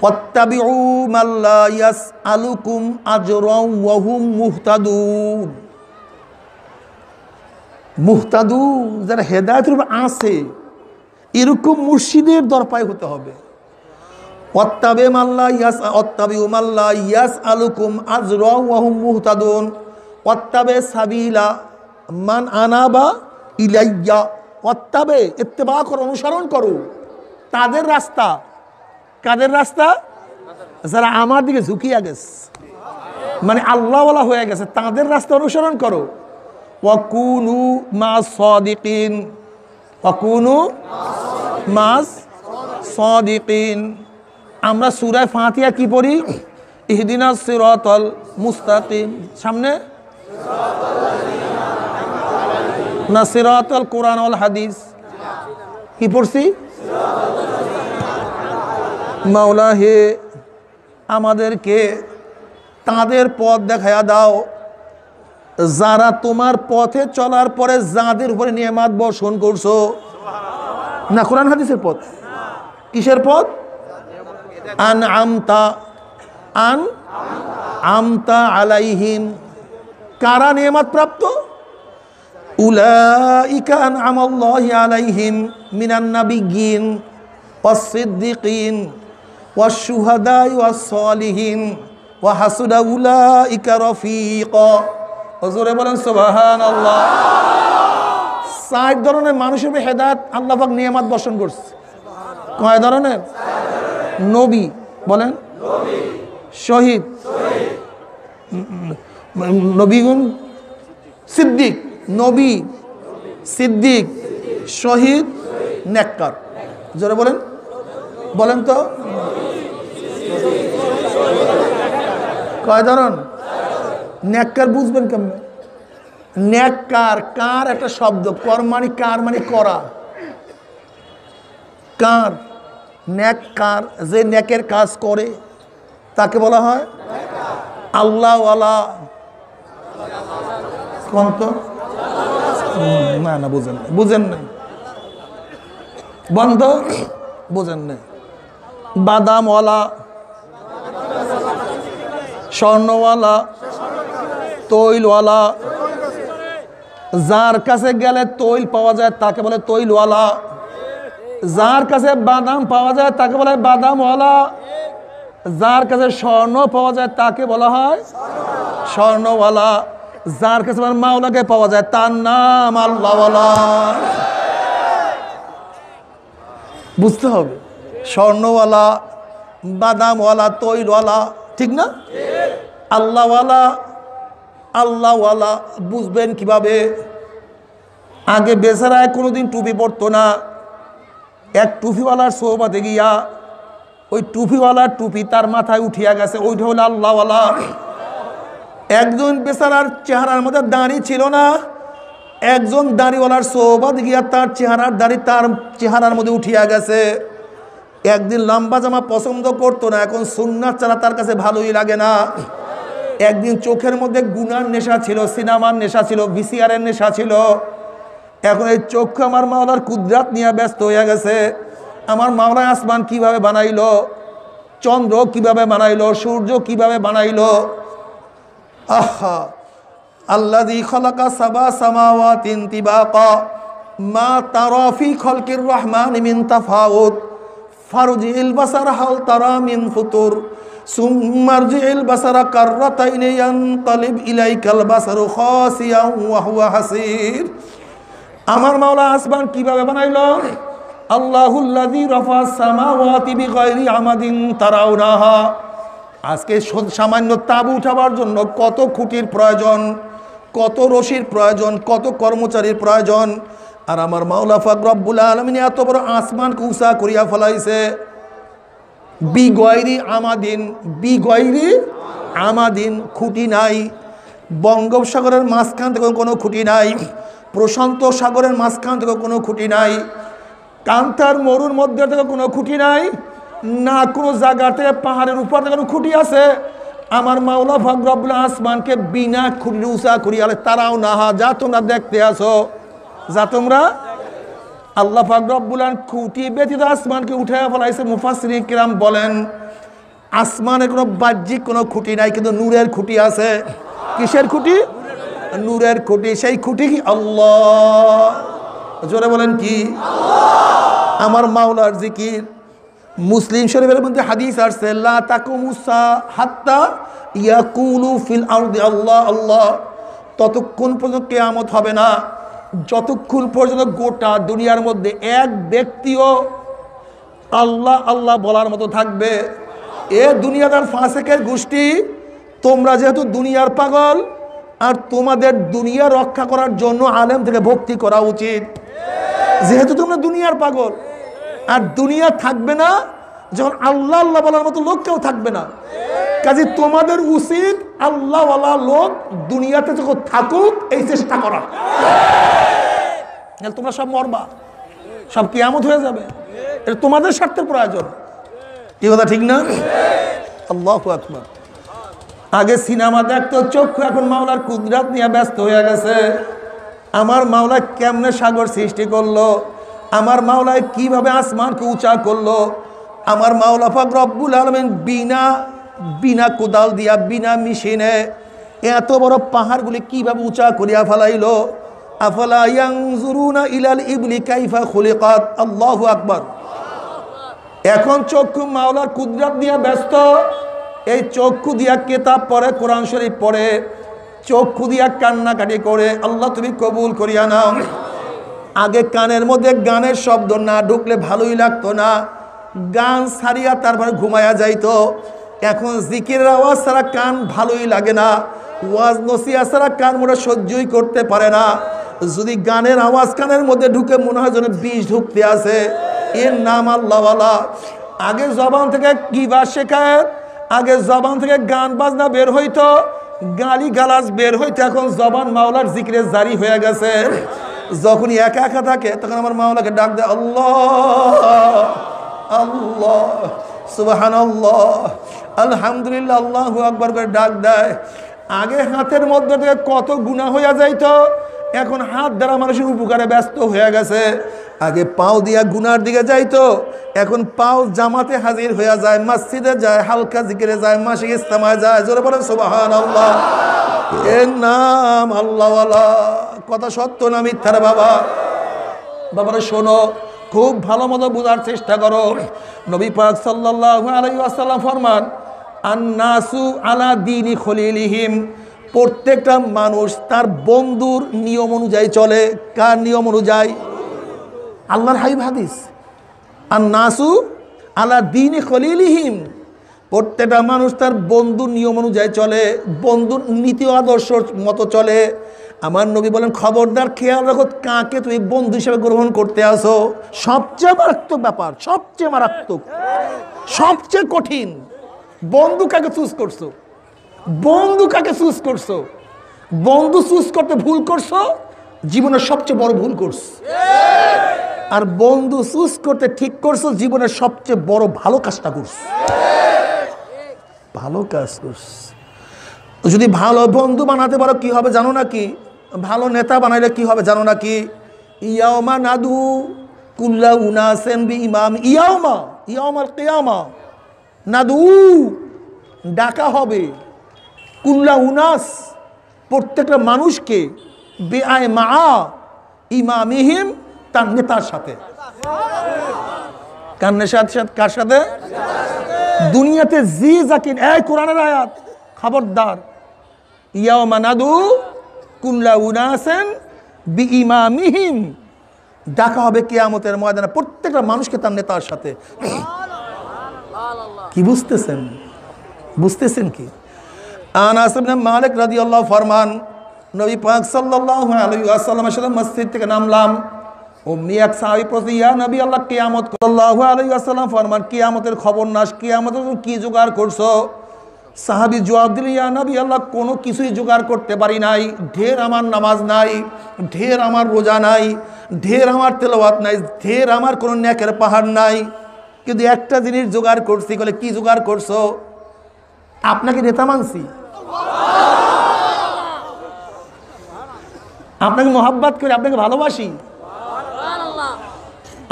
ওয়াত্তাবিউ মাল্লা ইয়াসআলুকুম আজরান ওয়া হুম মুহতাদুন। মুহতাদুন যারা হেদায়েতের উপর আছে, এরকম মুর্শিদের দরপায় হতে হবে। ওয়াত্তাবিউ মাল্লা ইয়াসআলুকুম আজরান ওয়া হুম মুহতাদুন ওয়াত্তাবি সাবিলা মান আনাবা ইলাইয়া। ওয়াত্তাবে ইত্তেবা করো, অনুসরণ করো তাদের রাস্তা। কাদের রাস্তা? যারা আমার দিকে ঝুঁকিয়া গেছে, মানে আল্লাহওয়ালা হয়ে গেছে, তাদের রাস্তা অনুসরণ করো। ওয়াকুনু মাস সাদিকিন, ওয়াকুনু মাস সাদিকিন। আমরা সূরা ফাতিহা কি পড়ি? ইহদিনাস সিরাতাল মুস্তাকিম। সামনে না সিরাতাল কোরআন ওয়াল হাদিস কি পড়ছি? মাওলা হে আমাদেরকে তাদের পথ দেখায়া দাও যারা তোমার পথে চলার পরে যাদের উপরে নিয়ামত বর্ষণ করছো। না কোরআন হাদিসের পথ। কিসের পথ? আন আমতা আলাইহিম। কারা নিয়ামত প্রাপ্ত? উলাইকা আনআমাল্লাহু আলাইহিম মিনান নাবিয়্যিন ওয়াস সিদ্দিকিন ওয়াস শুহাদাই ওয়াস সালিহিন ওয়া হাসুনা উলাইকা রফিকা। হুজুরে বলেন সুবহানাল্লাহ। 4 ধরনের মানুষের উপর হেদায়েত আল্লাহ পাক নিয়ামত বর্ষণ করছে। কয় ধরনের? নবী বলেন, শহীদ, নবীগুন, সিদ্দিক, নবী, সিদ্দিক, শহীদ, নেককার। জোরে বলেন, বলেন তো কয় ধরন? নেককার বুঝবেন কেমন? নেককার, কার একটা শব্দ, কর মানে কার মানে করা। কার, নেককার যে নেকের কাজ করে তাকে বলা হয় আল্লাহওয়ালা। কোন তো? না না বুঝেন, বুঝেন নাই, বন্ধ, বুঝেন নাই। বাদামওয়ালা, স্বর্ণওয়ালা, তৈলওয়ালা। যার কাছে গেলে তৈল পাওয়া যায় তাকে বলে তৈলওয়ালা। যার কাছে বাদাম পাওয়া যায় তাকে বলা হয় বাদামওয়ালা। যার কাছে স্বর্ণ পাওয়া যায় তাকে বলা হয় স্বর্ণওয়ালা। যার কাছে মাওলাকে পাওয়া যায় তার নাম আল্লাহওয়ালা। বুঝতে হবে, স্বর্ণওয়ালা, বাদামওয়ালা, তৈলওয়ালা, ঠিক না? আল্লাহওয়ালা, আল্লাহওয়ালা বুঝবেন কিভাবে? আগে বেচারায় কোনোদিন টুপি পরতো না। এক টুপিওয়ালার সোহবাতে গিয়া ওই টুপিওয়ালার টুপি তার মাথায় উঠিয়া গেছে, ওইটা হলো আল্লাহওয়ালা। একজন বেচারার চেহারার মধ্যে দাড়ি ছিল না, একজন দাড়িওয়ালার সোহবাতে গিয়া তার চেহারার দাড়ি তার চেহারার মধ্যে উঠিয়া গেছে। একদিন লম্বা জামা পছন্দ করতো না, এখন সুন্নাত ছাড়া তার কাছে ভালোই লাগে না। একদিন চোখের মধ্যে গুনার নেশা ছিল, সিনেমার নেশা ছিল, ভিসিআরের নেশা ছিল। এখন এই চক্ষু আমার মাওলার কুদরাত নিয়ে ব্যস্ত হয়ে গেছে। আমার মাওলা আসমান কিভাবে বানাইলো, চন্দ্র কিভাবে বানাইলো, সূর্য কিভাবে বানাইলো। আহা, আল্লাযী খালাকা সাবা সামাওয়াতিন তিবাকা মা তারা ফি খালকির রহমানি মিন তাফাউত ফারজিল বাসার হাল তারা মিন ফুতুর সুম্মারজিল বাসারা কাররাতাইনি ইয়ানকালিব ইলাইকাল বাসারু খাসিয়ান ওয়া হুয়া হাসির। আমার মাওলা আসমান কিভাবে বানাইলো? আল্লাহুল্লাযী রাফা'আস সামাওয়াতি বিগাইরি আমাদিন তারাউনাহা। আজকে সামান্য তাবু উঠাবার জন্য কত খুঁটির প্রয়োজন, কত রশির প্রয়োজন, কত কর্মচারীর প্রয়োজন। আর আমার মাওলা পাক রব্বুল আলামিন এত বড় আসমানকে উঁচা করিয়া ফেলাইছে বিগয়রি আমাদিন, বিগয়রি আমাদিন, খুঁটি নাই। বঙ্গোপসাগরের মাঝখান থেকে কোনো খুঁটি নাই, প্রশান্ত সাগরের মাঝখান থেকে কোনো খুঁটি নাই, কান্তার মরুর মধ্যে থেকে কোনো খুঁটি নাই, না কোনো জায়গা থেকে পাহাড়ের উপর থেকে কোনো খুঁটি আছে। আমার মাওলা পাক রব্বুল আসমানকে বিনা খুঁটি উঁচা করিয়া তারাও না হা, যা তোমরা দেখতে আসো, যা তোমরা। আল্লাহ পাক রব্বুল আলামিন খুঁটি ব্যতীত আসমানকে উঠাইয়া ফেলাইছে। মুফাসসিরিন কিরাম বলেন আসমানে কোনো বাহ্যিক কোনো খুঁটি নাই, কিন্তু নূরের খুঁটি আছে। কিসের খুঁটি? নূরের খুঁটি। সেই খুঁটি কি? আল্লাহ। জোরে বলেন কি? আমার মাওলার জিকির। মুসলিম শরীফের মধ্যে হাদিস আসছে লা তাকুমুসা হাত্তা ইয়াকুলু ফিল আরদি আল্লাহ আল্লাহ। ততক্ষণ পর্যন্ত কিয়ামত হবে না যতক্ষণ পর্যন্ত গোটা দুনিয়ার মধ্যে এক ব্যক্তিও আল্লাহ আল্লাহ বলার মতো থাকবে। এ দুনিয়াদার ফাসেকের গোষ্ঠী, তোমরা যেহেতু দুনিয়ার পাগল, আর তোমাদের দুনিয়া রক্ষা করার জন্য আলেম থেকে ভক্তি করা উচিত। যেহেতু তোমরা দুনিয়ার পাগল, আর দুনিয়া থাকবে না যখন আল্লাহ আল্লাহ বলার মতো লোক কেউ থাকবে না, কাজে তোমাদের উচিত আল্লাহওয়ালা লোক দুনিয়াতে যখন থাকুক এই চেষ্টা করা। তোমরা সব মরবা, সব কিয়ামত হয়ে যাবে, এটা তোমাদের স্বার্থের প্রয়োজন। কি কথা ঠিক না? আল্লাহু আকবার। আগে সিনেমা দেখতো চক্ষু, এখন মাওলার কুদরাত নিয়ে ব্যস্ত হয়ে গেছে। আমার মাওলা কেমনে সাগর সৃষ্টি করলো, আমার মাওলায় কিভাবে আসমানকে উঁচা করলো। আমার মাওলা পাক রব্বুল আলামিন বিনা কোদাল দিয়া, বিনা মেশিনে এত বড় পাহাড়গুলি কিভাবে উঁচা করিয়া ফেলাইলো। আফালা ইয়ানজুরুনা ইলাল ইবলি কাইফা খুলিকাত। আল্লাহু আকবার। এখন চক্ষু মাওলার কুদরত দিয়া ব্যস্ত। এই চক্ষু দিয়া কিতাব পড়ে, কোরআন শরীফ পড়ে, চক্ষু দিয়া কান্নাকাটি করে। আল্লাহ তুমি কবুল করিয়া নাও। আগে কানের মধ্যে গানের শব্দ না ঢুকলে ভালোই লাগতো না, গান ছাড়িয়া তারপরে ঘুমায়া যাইতো। এখন জিকিরের আওয়াজ ছাড়া কান ভালোই লাগে না, ওয়াজ নসিহত ছাড়া কান মোটা সহ্যই করতে পারে না। যদি গানের আওয়াজ কানের মধ্যে ঢুকে মনে হয় যেন বিষ ঢুকতে আছে। এর নাম আল্লাহওয়ালা। আগে জবান থেকে কিবা শেখায়, আগে জবান থেকে গান বাজনা বের হইতো, গালি গালাজ বের হইতো। এখন জবান মাওলার জিকিরে জারি হয়ে গেছে। যখনই একা একা থাকে তখন আমার মাওলাকে ডাক দেয় আল্লাহ আল্লাহ সুবহানাল্লাহ আলহামদুলিল্লাহ আল্লাহু আকবার করে ডাক দেয়। আগে হাতের মধ্যে থেকে কত গুনাহ হইয়া যাইতো, এখন হাত দ্বারা মানুষের উপকারে ব্যস্ত হয়ে গেছে। আগে পাও দিয়া গুনার দিকে যাইতো, এখন পাও জামাতে হাজির হয়ে যায়, মসজিদে যায়, হালকা জিকিরে যায়, মাসিক ইজতেমায় যায়। জোরে বলেন সুবহানাল্লাহ। এর নাম আল্লাহওয়ালা। কথা সত্য না মিথ্যার বাবা? বাবারা শোনো, খুব ভালো মতো বোঝার চেষ্টা করো। নবী পাক সাল্লাল্লাহু আলাইহি ওয়াসাল্লাম ফরমান আন্নাসু আলা দীনি খলিলিহিম। প্রত্যেকটা মানুষ তার বন্ধুর নিয়ম অনুযায়ী চলে। কার নিয়ম অনুযায়ী? আল্লাহর হাবিব হাদিস আন্নাসু আলা দীনি খলিলিহিম। প্রত্যেকটা মানুষ তার বন্ধুর নিয়ম অনুযায়ী চলে, বন্ধুর নীতি আদর্শ মতো চলে। আমার নবী বলেন খবরদার খেয়াল রাখো কাকে তুমি বন্ধু হিসেবে গ্রহণ করতে আসো। সবচেয়ে মারাত্মক ব্যাপার, সবচেয়ে মারাত্মক, সবচেয়ে কঠিন। বন্ধু কাকে চুজ করছো, বন্ধু কাকে চুজ করছো। বন্ধু চুজ করতে ভুল করছো, জীবনের সবচেয়ে বড় ভুল করছো। আর বন্ধু চুজ করতে ঠিক করছো, জীবনের সবচেয়ে বড় ভালো কাজটা করছো। ভালো কাজ করছো। যদি ভালো বন্ধু বানাতে পারো কি হবে জানো নাকি? ভালো নেতা বানাইলে কি হবে জানো নাকি? ইয়াউমা নাদু কুল্লা উনাসিন বিইমাম ইয়াউমাল কিয়ামা নাদু ডাকা হবে কুল্লা উনাস প্রত্যেকটা মানুষকে বিআই মা ইমামিহিম তার নেতার সাথে। কার সাথে? দুনিয়াতে জি জাকিন, এই কোরআনের আয়াত, খবরদার। ইয়াউমা নাদু কুল্লা উনাসিন বিইমামিহিম, ডাকা হবে কিয়ামতের ময়দানে প্রত্যেকটা মানুষকে তার নেতার সাথে। কি বুঝতেছেন কি? আনাস ইবনে মালিক রাদিয়াল্লাহু ফরমান, নবী পাক সাল্লাল্লাহু আলাইহি ওয়াসাল্লামের সাথে মসজিদ থেকে নামলাম। অমনি এক সাহাবী প্রতি, ইয়া নবী আল্লাহ, কিয়ামত সাল্লাল্লাহু আলাইহি ওয়াসাল্লাম ফরমান, কিয়ামতের খবর নাস, কিয়ামতের কি জোগাড় করছো? সাহাবী জবাব দিল, ইয়া নবী আল্লাহ, কোনো কিছুই জোগাড় করতে পারি নাই। ঢের আমার নামাজ নাই, ঢের আমার রোজা নাই, ঢের আমার তেলাওয়াত নাই, ঢের আমার কোনো নেকের পাহাড় নাই, কিন্তু একটা জিনিস জোগাড় করছি। বলে কি জোগাড় করছো? আপনাকে নেতা মানছি, আপনাকে মোহাব্বত করি, আপনাকে ভালোবাসি।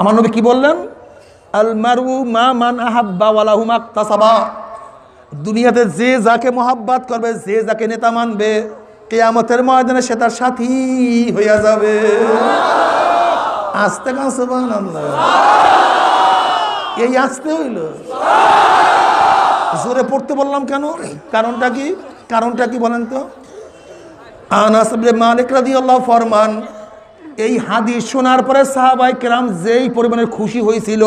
আমার নবী কি বললেন? আল মারউ মা মান আহাব্বা ওয়ালাহু মাকতাসাবা, দুনিয়াতে যে যাকে মোহাব্বত করবে, যে যাকে নেতা মানবে, কিয়ামতের ময়দানে সে তার সাথী হইয়া যাবে। আস্তে কান সুবহানাল্লাহ, এই আসতে হইল। জোরে পড়তে বললাম কেন? কারণটা কি বলেন তো? আনাস ইবনে মালিক রাদিয়াল্লাহু ফরমান, এই হাদিস শোনার পরে সাহাবায়ে কেরাম যেই পরিমাণের খুশি হয়েছিল,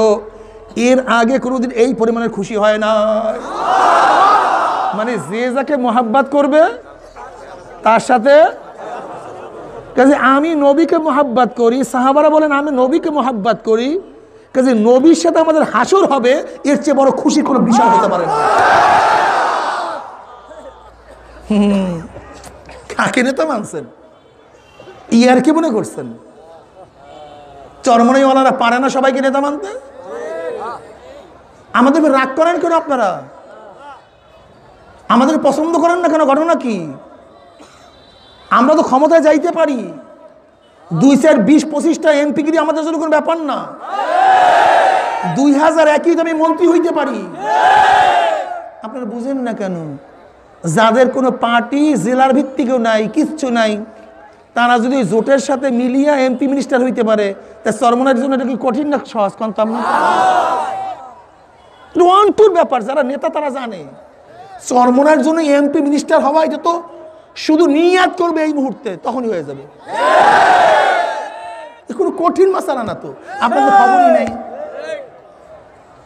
এর আগে কোনোদিন এই পরিমাণের খুশি হয় না। মানে যে যাকে মোহাব্বত করবে তার সাথে, কাজে আমি নবীকে মোহাব্বত করি, সাহাবারা বলেন আমি নবীকে মোহাব্বত করি, কাজে নবীর সাথে আমাদের হাসর হবে, এর চেয়ে বড় খুশির কোনো বিষয় হতে পারে না। কাকে নেতা মানছেন? ইয়ার কি মনে করছেন? চরমনাইওয়ালারা পারে না সবাইকে নেতা মানতে? আমাদের রাগ করেন কেন আপনারা? আমাদের পছন্দ করেন না কেন? ঘটনা কি? আমরা তো ক্ষমতায় যাইতে পারি, 2, 4, 20, 25টা এমপিগিরি আমাদের জন্য কোনো ব্যাপার না। 2001 আমি মন্ত্রী হইতে পারি। আপনারা বুঝেন না কেন? যাদের কোনো পার্টি জেলার ভিত্তিকেও নাই, কিচ্ছু নাই, তারা যদি জোটের সাথে মিলিয়া এমপি মিনিস্টার হইতে পারে, তা চরমনার জন্য এটা কি কঠিন না সহজ? ওয়ান-টুর ব্যাপার, যারা নেতা তারা জানে। চরমনার জন্য এমপি মিনিস্টার হওয়া, এটা তো শুধু নিয়াত করবে এই মুহূর্তে, তখনই হয়ে যাবে। কোনো কঠিন মাসালা না তো, আপনাদের খবরই নেই,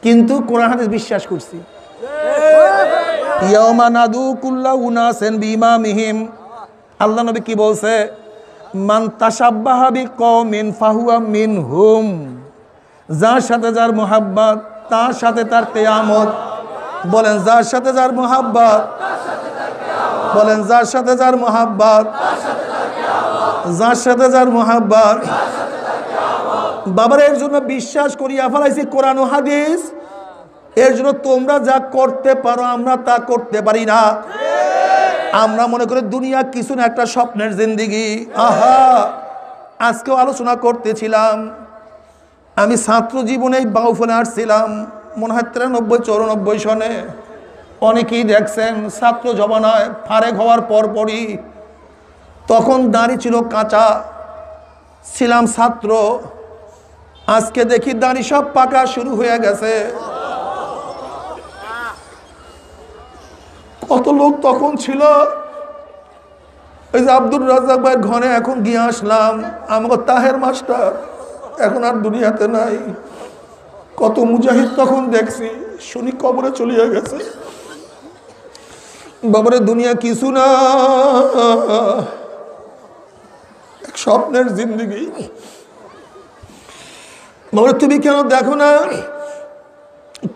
কিন্তু কোরআন হাদিস বিশ্বাস করছি। ইয়াউমা নাদু কুল্লা উনাসিন বিইমামিহিম, আল্লাহ নবী কি বলছে? মান তাশাব্বাহা বিকওমিন ফাহুয়া মিনহুম, যার সাথে যার মোহাব্বত তার সাথে তার কিয়ামত। বলেন যার সাথে যার মোহাব্বত, বলেন যার সাথে যার মোহাব্বত, যার সাথে যার মোহাব্বত। বাবার এর জন্য বিশ্বাস করিয়া ফেলাইছি কোরআন ও হাদিস, এর জন্য তোমরা যা করতে পারো আমরা তা করতে পারি না। আমরা মনে করি দুনিয়া কিছু না, একটা স্বপ্নের জিন্দিগি। আহা, আজকেও আলোচনা করতেছিলাম, আমি ছাত্র জীবনে বাউফলে আসছিলাম, মনে হয় 93-94 সনে। অনেকেই দেখছেন ছাত্র জমানায় ফারেক হওয়ার পরপরই, তখন দাড়ি ছিল কাঁচা, ছিলাম ছাত্র। আজকে দেখি দাড়ি সব পাকা শুরু হয়ে গেছে। কত লোক তখন ছিল, ওই যে আব্দুর রাজ্জাক ভাইয়ের ঘরে এখন গিয়ে আসলাম, আমাকে তাহের মাস্টার এখন আর দুনিয়াতে নাই। কত মুজাহিদ তখন দেখছি, শুনি কবরে চলিয়ে গেছে। বাবারে দুনিয়া কিছু না, এক স্বপ্নের জিন্দিগি। বাবারে তুমি কেন দেখো না,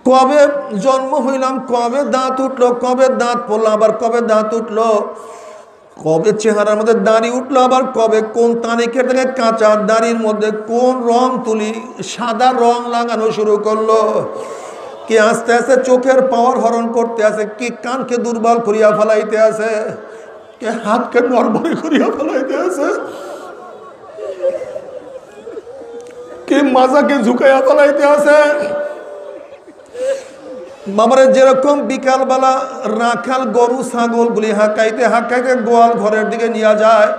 কবে জন্ম হইলাম, কবে দাঁত উঠলো, কবে দাঁত পড়লো, আবার কবে দাঁত উঠলো, কবে চেহারার মধ্যে দাড়ি উঠলো, আবার কবে কোন তারিখের থেকে কাঁচা দাড়ির মধ্যে কোন রং তুলি সাদা রং লাগানো শুরু করলো, কে আস্তে আস্তে চোখের পাওয়ার হরণ করতে আছে, কে কানকে দুর্বল করিয়া ফেলাইতে আছে, কে হাতকে নড়বড়ে করিয়া ফেলাইতে আছে। কি মাজাকে ঝুঁকাইয়া ফেলাইতে আছে। বাবারে যেরকম বিকালবেলা রাখাল গরু ছাগলগুলি হাঁকাইতে হাঁকাইতে গোয়াল ঘরের দিকে নিয়ে যায়,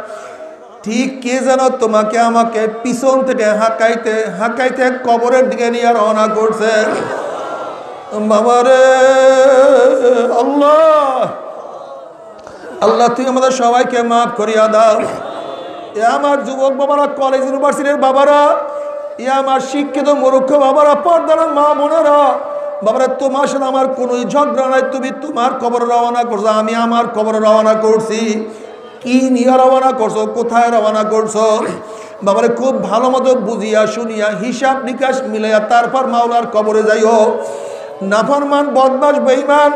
ঠিক কে যেন তোমাকে আমাকে পিছন থেকে হাঁকাইতে হাঁকাইতে কবরের দিকে নিয়ে রওনা করছে। বাবারে আল্লাহ, আল্লাহ তুই আমাদের সবাইকে মাফ করিয়া দাও। এ আমার যুবক বাবারা, কলেজ ইউনিভার্সিটির বাবারা, এ আমার শিক্ষিত মূর্খ বাবারা, পর্দার মা বোনেরা, বাবারা তোমার সাথে আমার কোনো ঝগড়া নাই। তুমি তোমার কবরে রওনা করছো, আমি আমার কবরে রওনা করছি। কি নিয়ে রওনা করছো, কোথায় রওনা করছো? বাবারে খুব ভালো মতো বুঝিয়া শুনিয়া হিসাব নিকাশ মিলাইয়া তারপর মাওলার কবরে যাইও। নাফরমান বদমাশ বেঈমান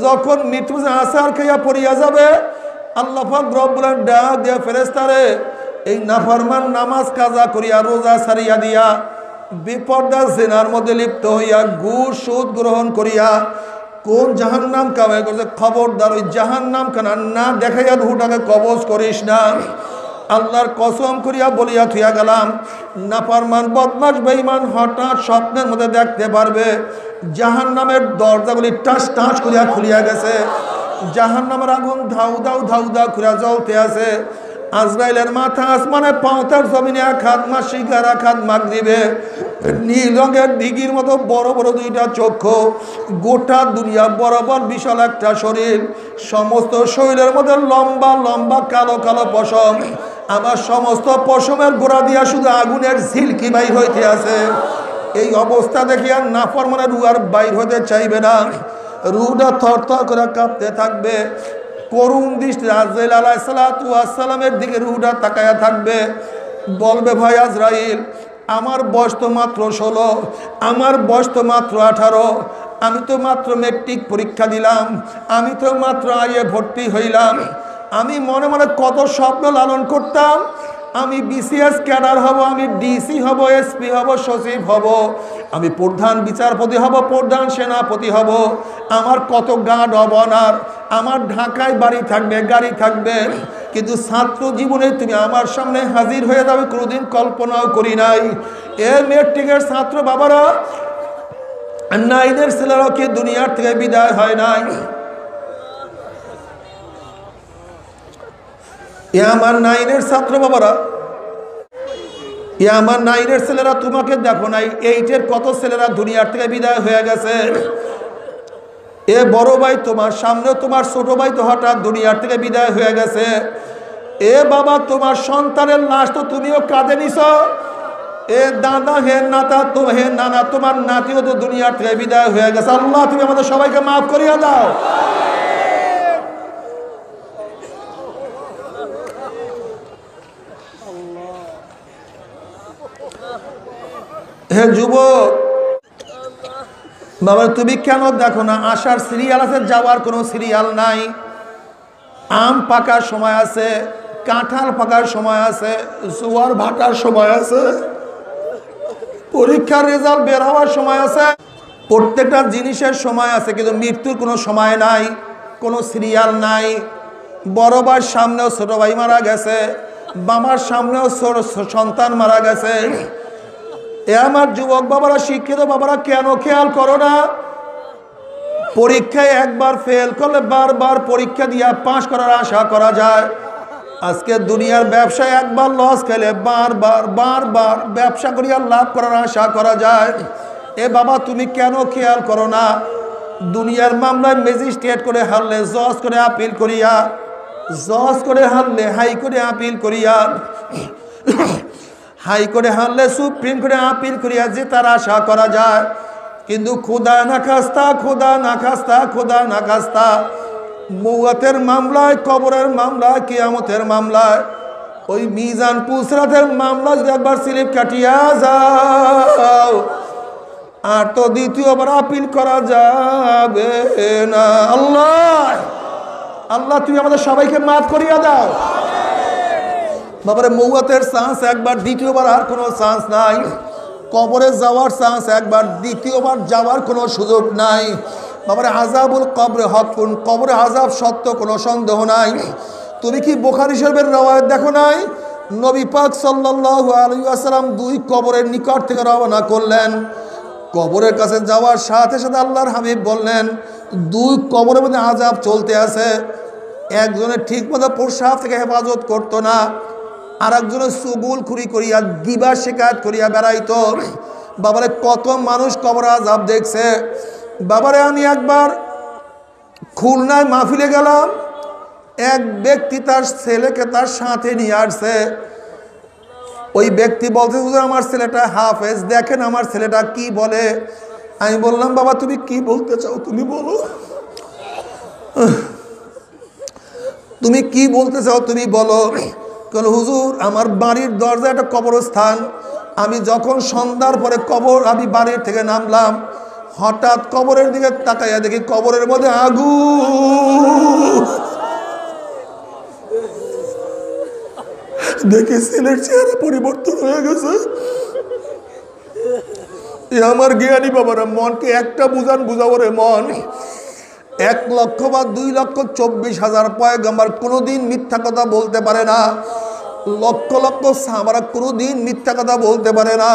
যখন মৃত্যু আসার খাইয়া পড়িয়া যাবে, আল্লাহ পাক রব্বুল আলামিন ডাক দিয়া ফেরেশতারে, এই নাফরমান নামাজ কাজা করিয়া রোজা ছাড়িয়া দিয়া বিপর্দা জিনার মধ্যে লিপ্ত হইয়া ঘুষ সুদ গ্রহণ করিয়া কোন জাহান্নাম কামাই করছে, খবরদার ওই জাহান্নাম খানা না দেখাইয়া রুহটাকে কবজ করিস না। আল্লাহর কসম করিয়া বলিয়া থুইয়া গেলাম, নাফরমান বদমাশ বেঈমান হঠাৎ স্বপ্নের মধ্যে দেখতে পারবে জাহান্নামের দরজাগুলি টাস টাস করিয়া খুলিয়া গেছে, জাহান্নামের আগুন ধাউ ধাউ ধাউ ধাউ করিয়া জ্বলতে আছে। আজরাইলের মাথা আসমানে, পাঁতার জমিনে এক হাত, মাসিকার এক হাত, মাগরিবে নীল রঙের দিঘির মতো বড় বড় দুইটা চক্ষু, গোটা দুনিয়া বরাবর বিশাল একটা শরীর, সমস্ত শরীরের মধ্যে লম্বা লম্বা কালো কালো পশম। আমার সমস্ত পশমের গোড়া দিয়া শুধু আগুনের ঝিলকি বাইর হইতে আছে। এই অবস্থা দেখিয়া নাফরমানের রূহ আর বাইর হতে চাইবে না, রূহটা থরথর করে কাঁপতে থাকবে। করুণ দৃষ্টি আজরাইল আলাইহিস সালাতু ওয়াস সালামের দিকে রূহটা তাকায়া থাকবে, বলবে ভাই আজরাইল, আমার বয়স তো মাত্র 16, আমার বয়স তো মাত্র 18, আমি তো মাত্র মেট্রিক পরীক্ষা দিলাম, আমি তো মাত্র আইএ ভর্তি হইলাম। আমি মনে মনে কত স্বপ্ন লালন করতাম, আমি বিসিএস ক্যাডার হব, আমি ডিসি হব, এসপি হব, সচিব হব, আমি প্রধান বিচারপতি হব, প্রধান সেনাপতি হব, আমার কত গার্ড অবনার, আমার ঢাকায় বাড়ি থাকবে, গাড়ি থাকবে। কিন্তু ছাত্র জীবনে তুমি আমার সামনে হাজির হয়ে যাবে কোনোদিন কল্পনাও করি নাই। এ মেট্রিকের ছাত্র বাবারা, নাইনের ছেলেরাও কি দুনিয়ার থেকে বিদায় হয় নাই? এ আমার নাইনের ছাত্র বাবারা, এ আমার নাইনের ছেলেরা, তোমাকে দেখো নাই, 8-এর কত ছেলেরা দুনিয়ার থেকে বিদায় হয়ে গেছে। এ বড় ভাই তোমার সামনে, তোমার ছোট ভাই তো হঠাৎ দুনিয়ার থেকে বিদায় হয়ে গেছে। এ বাবা, তোমার সন্তানের লাশ তো তুমিও কাঁধে নিছ। এ দাদা, হে নাতা, হে নানা, তোমার নাতিও তো দুনিয়ার থেকে বিদায় হয়ে গেছে। আল্লাহ তুমি আমাদের সবাইকে মাফ করিয়া দাও। হে যুবক বাবা, তুমি কেন দেখো না আসার সিরিয়াল আছে, যাওয়ার কোনো সিরিয়াল নাই। আম পাকার সময় আছে, কাঁঠাল পাকার সময় আছে, জোয়ার ভাটার সময় আছে, পরীক্ষার রেজাল্ট বের হওয়ার সময় আছে, প্রত্যেকটা জিনিসের সময় আছে, কিন্তু মৃত্যুর কোনো সময় নাই, কোনো সিরিয়াল নাই। বড় ভাইয়ের সামনেও ছোট ভাই মারা গেছে, বাবার সামনেও সন্তান মারা গেছে। এ আমার যুবক বাবারা, শিক্ষিত বাবারা, কেন খেয়াল করো না? পরীক্ষায় একবার ফেল করলে বারবার পরীক্ষা দিয়া পাশ করার আশা করা যায়। আজকে দুনিয়ার ব্যবসায় একবার লস খেলে বারবার বারবার ব্যবসা করিয়া লাভ করার আশা করা যায়। এ বাবা, তুমি কেন খেয়াল করো না? দুনিয়ার মামলায় ম্যাজিস্ট্রেট করে হারলে, জজ করে আপিল করিয়া, জজ করে হারলে হাইকোর্টে আপিল করিয়া, হাইকোর্টে হারলে সুপ্রিম কোর্টে আপিল করিয়া জেতার আশা করা যায়। কিন্তু খোদা না খাস্তা, খোদা না খাস্তা, খোদা না খাস্তা, মৌয়াতের মামলায়, কবরের মামলায়, কিয়ামতের মামলায়, ওই মিজান পুসরাতের মামলা যদি একবার স্লিপ কাটিয়া যাও, আর তো দ্বিতীয়বার আপিল করা যাবে না। আল্লাহ, আল্লাহ তুমি আমাদের সবাইকে মাফ করিয়া দাও। বাবারে, মৌয়াতের চান্স একবার, দ্বিতীয়বার আর কোনো চান্স নাই। কবরে যাওয়ার চান্স একবার, দ্বিতীয়বার যাওয়ার কোনো সুযোগ নাই। বাবারে, আযাবুল কবরে হকুন, কবরে আযাব সত্য, কোনো সন্দেহ নাই। তুমি কি বুখারী শরীফের রওয়ায়াত দেখো নাই? নবী পাক সাল্লাল্লাহু আলাইহি ওয়াসাল্লাম দুই কবরের নিকট থেকে রওনা করলেন। কবরের কাছে যাওয়ার সাথে সাথে আল্লাহর হাবিব বললেন, দুই কবরের মধ্যে আযাব চলতে আছে। একজনের ঠিক মতো প্রস্রাব থেকে হেফাজত করতো না, আর একজনের চুগলখুরি করিয়া গিবা শিকায়ত করিয়া বেড়াইতো। বাবারে কত মানুষ কবর আযাব দেখছে। বাবারে আমি একবার খুলনায় মাহফিলে গেলাম, এক ব্যক্তি তার ছেলেকে তার সাথে নিয়ে আসছে। ওই ব্যক্তি বলছে, হুজুর আমার ছেলেটা হাফেজ, দেখেন আমার ছেলেটা কি বলে। আমি বললাম, বাবা তুমি কি বলতে চাও তুমি বলো, তুমি কি বলতে চাও তুমি বলো। কেন হুজুর আমার বাড়ির দরজা একটা কবরস্থান, আমি যখন সন্ধ্যার পরে আমি বাড়ির থেকে নামলাম, হঠাৎ কবরের দিকে তাকাইয়া দেখি কবরের মধ্যে আগুন। দেখি ছেলের চেহারা পরিবর্তন হয়ে গেছে। আমার জ্ঞানী বাবারা, মনকে একটা বুঝাবো রে মন। 1 লক্ষ বা 2,24,000 পয়গম্বর কোনোদিন মিথ্যা কথা বলতে পারে না। লক্ষ লক্ষ সাহাবারা কোনোদিন মিথ্যা কথা বলতে পারে না।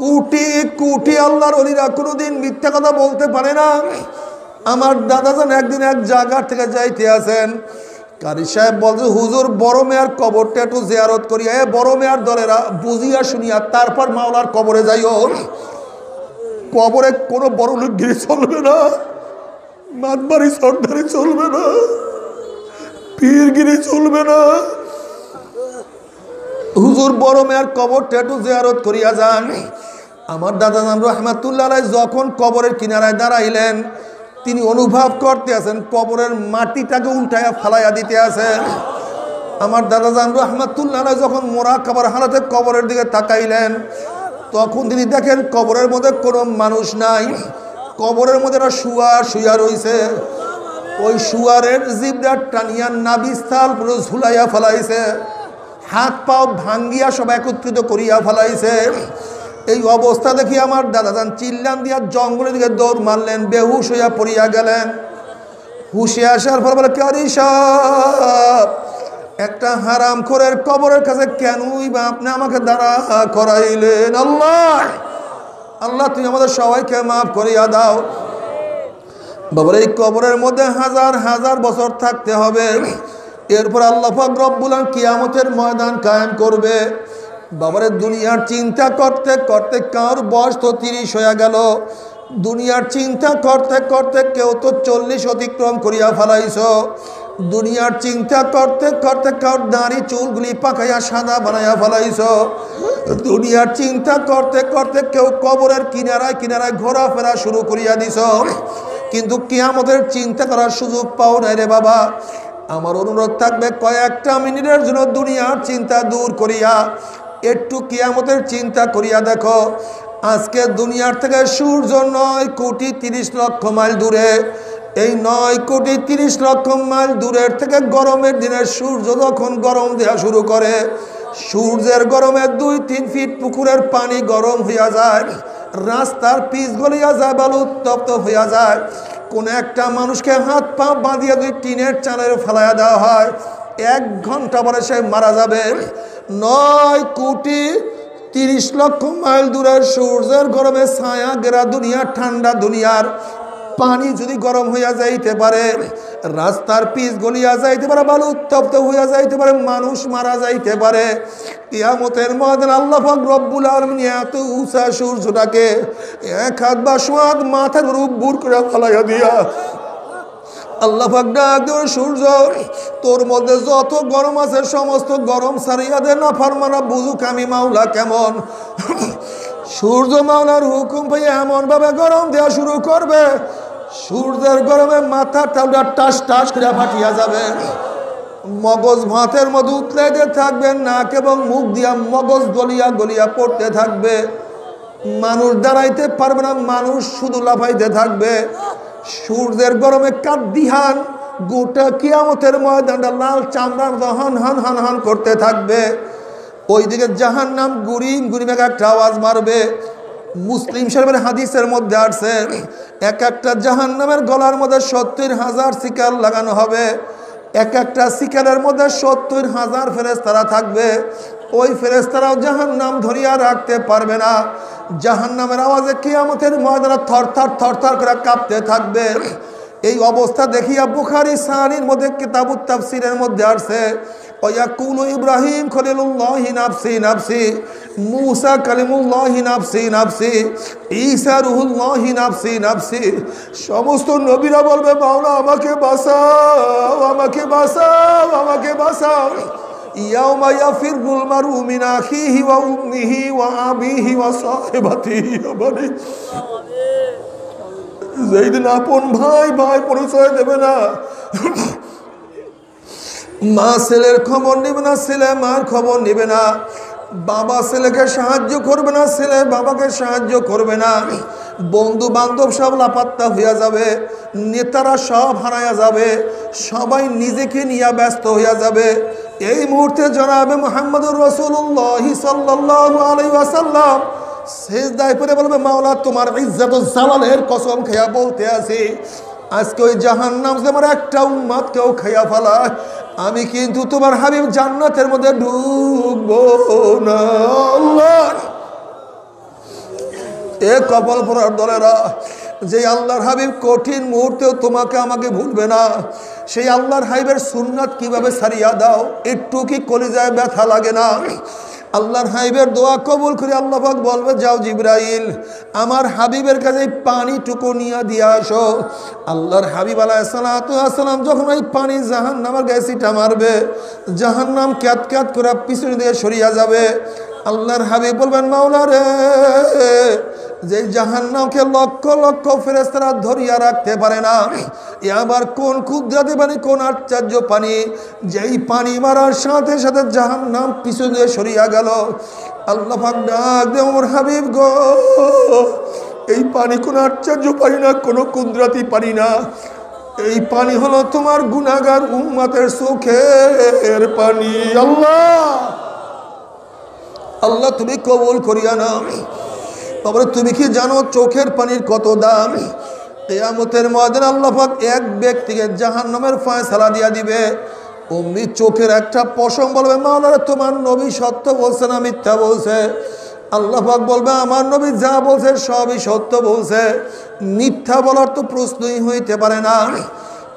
কোটি কোটি আল্লাহর ওলিরা কোনোদিন মিথ্যা কথা বলতে পারে না। আমার দাদাজান একদিন এক জায়গা থেকে যাইতে আছেন, কারি সাহেব বলছে, হুজুর বড় মেয়ার কবরটা একটু জিয়ারত করিয়া, বড় মেয়ার দলেরা বুঝিয়া শুনিয়া তারপর মাওলার কবরে যাইও। কবরে কোনো বড় লোকগিরি চলবে না, মাতবাড়ি সর্দারি চলবে না, পীরগিরি চলবে না। হুজুর বড় মেয়ার কবরটা একটু জিয়ারত করিয়া যান। আমার দাদা জান রহমাতুল্লাহ আলাইহি যখন কবরের কিনারায় দাঁড়াইলেন, তিনি অনুভব করতে আছেন কবরের মাটিটাকে উল্টাইয়া ফালাইয়া দিতে আছেন। আমার দাদা জান রহমাতুল্লাহ আলাইহি যখন মোরাকাবার হালাতে কবরের দিকে তাকাইলেন, তখন তিনি দেখেন কবরের মধ্যে কোনো মানুষ নাই, কবরের মধ্যে একটা শুয়ার শুয়া রয়েছে। ওই শুয়ারের জিবটা টানিয়া নাভিস্থল পুরো ঝুলাইয়া ফেলাইছে, হাত পাও ভাঙ্গিয়া সব একত্রিত করিয়া ফেলাইছে। এই অবস্থা দেখি আমার দাদাজান চিল্লান দিয়া জঙ্গলের দিকে দৌড় মারলেন, বেহুশ হইয়া পড়িয়া গেলেন। হুশে আসার পর বলে, কারি সাহেব একটা হারামখোরের কবরের কাছে কেনই বা আপনি আমাকে দাঁড়া করাইলেন? আল্লাহ আল্লাহ তুমি আমাদের সবাইকে মাফ করিয়া দাও। বাবার এই কবরের মধ্যে হাজার হাজার বছর থাকতে হবে, এরপর আল্লাহ পাক রব্বুল আলামিন কিয়ামতের ময়দান কায়েম করবে। বাবারে দুনিয়ার চিন্তা করতে করতে কার বয়স তো 30 হয়ে গেল, দুনিয়ার চিন্তা করতে করতে কেউ তো 40 অতিক্রম করিয়া ফেলাইছ, দুনিয়ার চিন্তা করতে করতে কার দাড়ি চুলগুলি পাকাইয়া সাদা বানাইয়া ফেলাইছ, দুনিয়ার চিন্তা করতে করতে কেউ কবরের কিনারায় কিনারায় ঘোরাফেরা শুরু করিয়া দিছ, কিন্তু কিয়ামতের চিন্তা করার সুযোগ পাও নাই রে বাবা। আমার অনুরোধ থাকবে, কয়েকটা মিনিটের জন্য দুনিয়ার চিন্তা দূর করিয়া একটু কিয়ামতের চিন্তা করিয়া দেখো। আজকে দুনিয়ার থেকে সূর্য 9,30,00,000 মাইল দূরে, এই 9,30,00,000 মাইল দূরের থেকে গরমের দিনে সূর্য যখন গরম দেওয়া শুরু করে, সূর্যের গরমে 2-3 ফিট পুকুরের পানি গরম হইয়া যায়, রাস্তার পিচ গলিয়া যায়, বালু উত্তপ্ত হইয়া যায়। কোন একটা মানুষকে হাত পা বাঁধিয়ে যদি টিনের চালের ফেলাইয়া দেওয়া হয়, 1 ঘন্টা পরে সে মারা যাবে। 9,30,00,000 মাইল দূরের সূর্যের গরমে ছায়া গেরা দুনিয়া, ঠান্ডা দুনিয়ার পানি যদি গরম হইয়া যাইতে পারে, রাস্তার পিচ গলিয়া যাইতে পারে, বালু উত্তপ্ত হইয়া যাইতে পারে, মানুষ মারা যাইতে পারে, কিয়ামতের ময়দানে আল্লাহ পাক রব্বুল আলামিন এত উঁচা সূর্যটাকে 1 হাত বা 100 হাত মাথার উপর বুর করে ফেলাইয়া দিয়া আল্লাহ পাক ডাক দেন, সূর্য তোর মধ্যে যত গরম আছে সমস্ত গরম সারিয়া দে, না ফারমানা বুঝুক আমি মাওলা কেমন। সূর্য মাওলার হুকুম পেয়ে এমন ভাবে গরম দেওয়া শুরু করবে, সূর্যের গরমে মাথার টাউটা টাস টাস করে ফাটিয়া যাবে, মগজ ভাতের মধ্যে উতলে দিয়ে থাকবে, নাক এবং মুখ দিয়া মগজ গলিয়া গলিয়া পড়তে থাকবে, মানুষ দাঁড়াইতে পারবে না, মানুষ শুধু লাফাইতে থাকবে। সূর্যের গরমে কাদ্দিহান গোটা কিয়ামতের ময়দানটা লাল চামড়ার হন হন হন হন করতে থাকবে। ওইদিকে জাহান্নাম গুরিম গুরিম একটা আওয়াজ মারবে। মুসলিম শরীফের হাদিসের মধ্যে আসছে, এক একটা জাহান্নামের গলার মধ্যে 70,000 শিকল লাগানো হবে। এক একটা শিকারের মধ্যে 70,000 ফেরেশতারা থাকবে। ওই ফেরেশতারাও জাহান্নাম ধরিয়া রাখতে পারবে না। জাহান্নামের আওয়াজে কিয়ামতের ময়দানে থরথর থরথর করে কাঁপতে থাকবে। এই অবস্থা দেখিয়া বুখারী সাহিহর মধ্যে কিতাবুত তাফসীরের মধ্যে আসছে, ওয়াকুলু ইব্রাহিম খলিলুল্লাহি নাফসি নাফসি, মুসা কালিমুল্লাহি নাফসি নাফসি, ঈসা রূহুল্লাহি নাফসি নাফসি। সমস্ত নবীরা বলবে, মাওলা আমাকে বাঁচাও, আমাকে বাঁচাও, আমাকে বাঁচাও। ইয়াউমা ইয়াফিরুল মারউ মিন আখিহি ওয়া উম্মিহি ওয়া আবিহি ওয়া সাহিবাতিহি ওয়া বানি। যেদিন আপন ভাই ভাই পরিচয় দেবে না, মা ছেলের খবর নেবে না, ছেলে মার খবর নেবে না, বাবা ছেলেকে সাহায্য করবে না, ছেলে বাবাকে সাহায্য করবে না, বন্ধু বান্ধব সব লাপাত্তা হইয়া যাবে, নেতারা সব হারাইয়া যাবে, সবাই নিজেকে নিয়ে ব্যস্ত হইয়া যাবে। এই মুহূর্তে জনাবে মুহাম্মদুর রাসূলুল্লাহ সাল্লাল্লাহু আলাইহি ওয়াসাল্লাম সিজদায় পড়ে বলবে, মাওলা তোমার ইজ্জত ও জালালের কসম খেয়া বলতে আছি, আজকে ওই জাহান্নাম যে আমার একটা উম্মত কেউ খাইয়া ফেলায়, আমি কিন্তু তোমার হাবিব জান্নাতের মধ্যে ঢুকবো না। আল্লাহ, এ কপাল পরার দলেরা, যে আল্লাহর হাবিব কঠিন মুহূর্তেও তোমাকে আমাকে ভুলবে না, সেই আল্লাহর হাবিবের সুন্নাত কিভাবে ছাড়িয়া দাও, একটু কি কলিজায় ব্যথা লাগে না? আল্লাহর হাবিবের দোয়া কবুল করে আল্লাহ পাক বলবে, যাও জিবরাইল আমার হাবিবের কাছে পানিটুকু নিয়ে দিয়ে আসো। আল্লাহর হাবিব আলাইহিস সালাতু ওয়াস সালাম যখন ওই পানি জাহান্নামের গায়ে ছিটা মারবে, জাহান্নাম ক্যাত ক্যাত করে পিছনে দিয়ে সরিয়া যাবে। আল্লাহর হাবিব বলবেন, মাওলা রে, যে জাহান্নামকে লক্ষ লক্ষ ফেরেশতারা ধরিয়া রাখতে পারে না, এ আবার কোন কুদরতি পানি, কোন আশ্চর্য পানি, যেই পানি মারার সাথে সাথে জাহান্নাম পিছনে দিয়ে সরিয়া গেল। আল্লাহ পাক ডাক দে, ওমর হাবিব গো, এই পানি কোন আশ্চর্য পানি না, কোন কুদরতি পানি না, এই পানি হলো তোমার গুনাহগার উম্মতের চোখের পানি। আল্লাহ, আল্লাহ তুমি কবুল করিয়া নাও। তারপরে তুমি কি জানো চোখের পানির কত দাম? কিয়ামতের ময়দানে আল্লাহ পাক এক ব্যক্তিকে জাহান্নামের ফয়সালা দিয়া দিবে। অমনি চোখের একটা পশম বলবে, মাওলা তোমার নবী সত্য বলছে না মিথ্যা বলছে? আল্লাহ পাক বলবে, আমার নবী যা বলছে সবই সত্য বলছে, মিথ্যা বলার তো প্রশ্নই হইতে পারে না।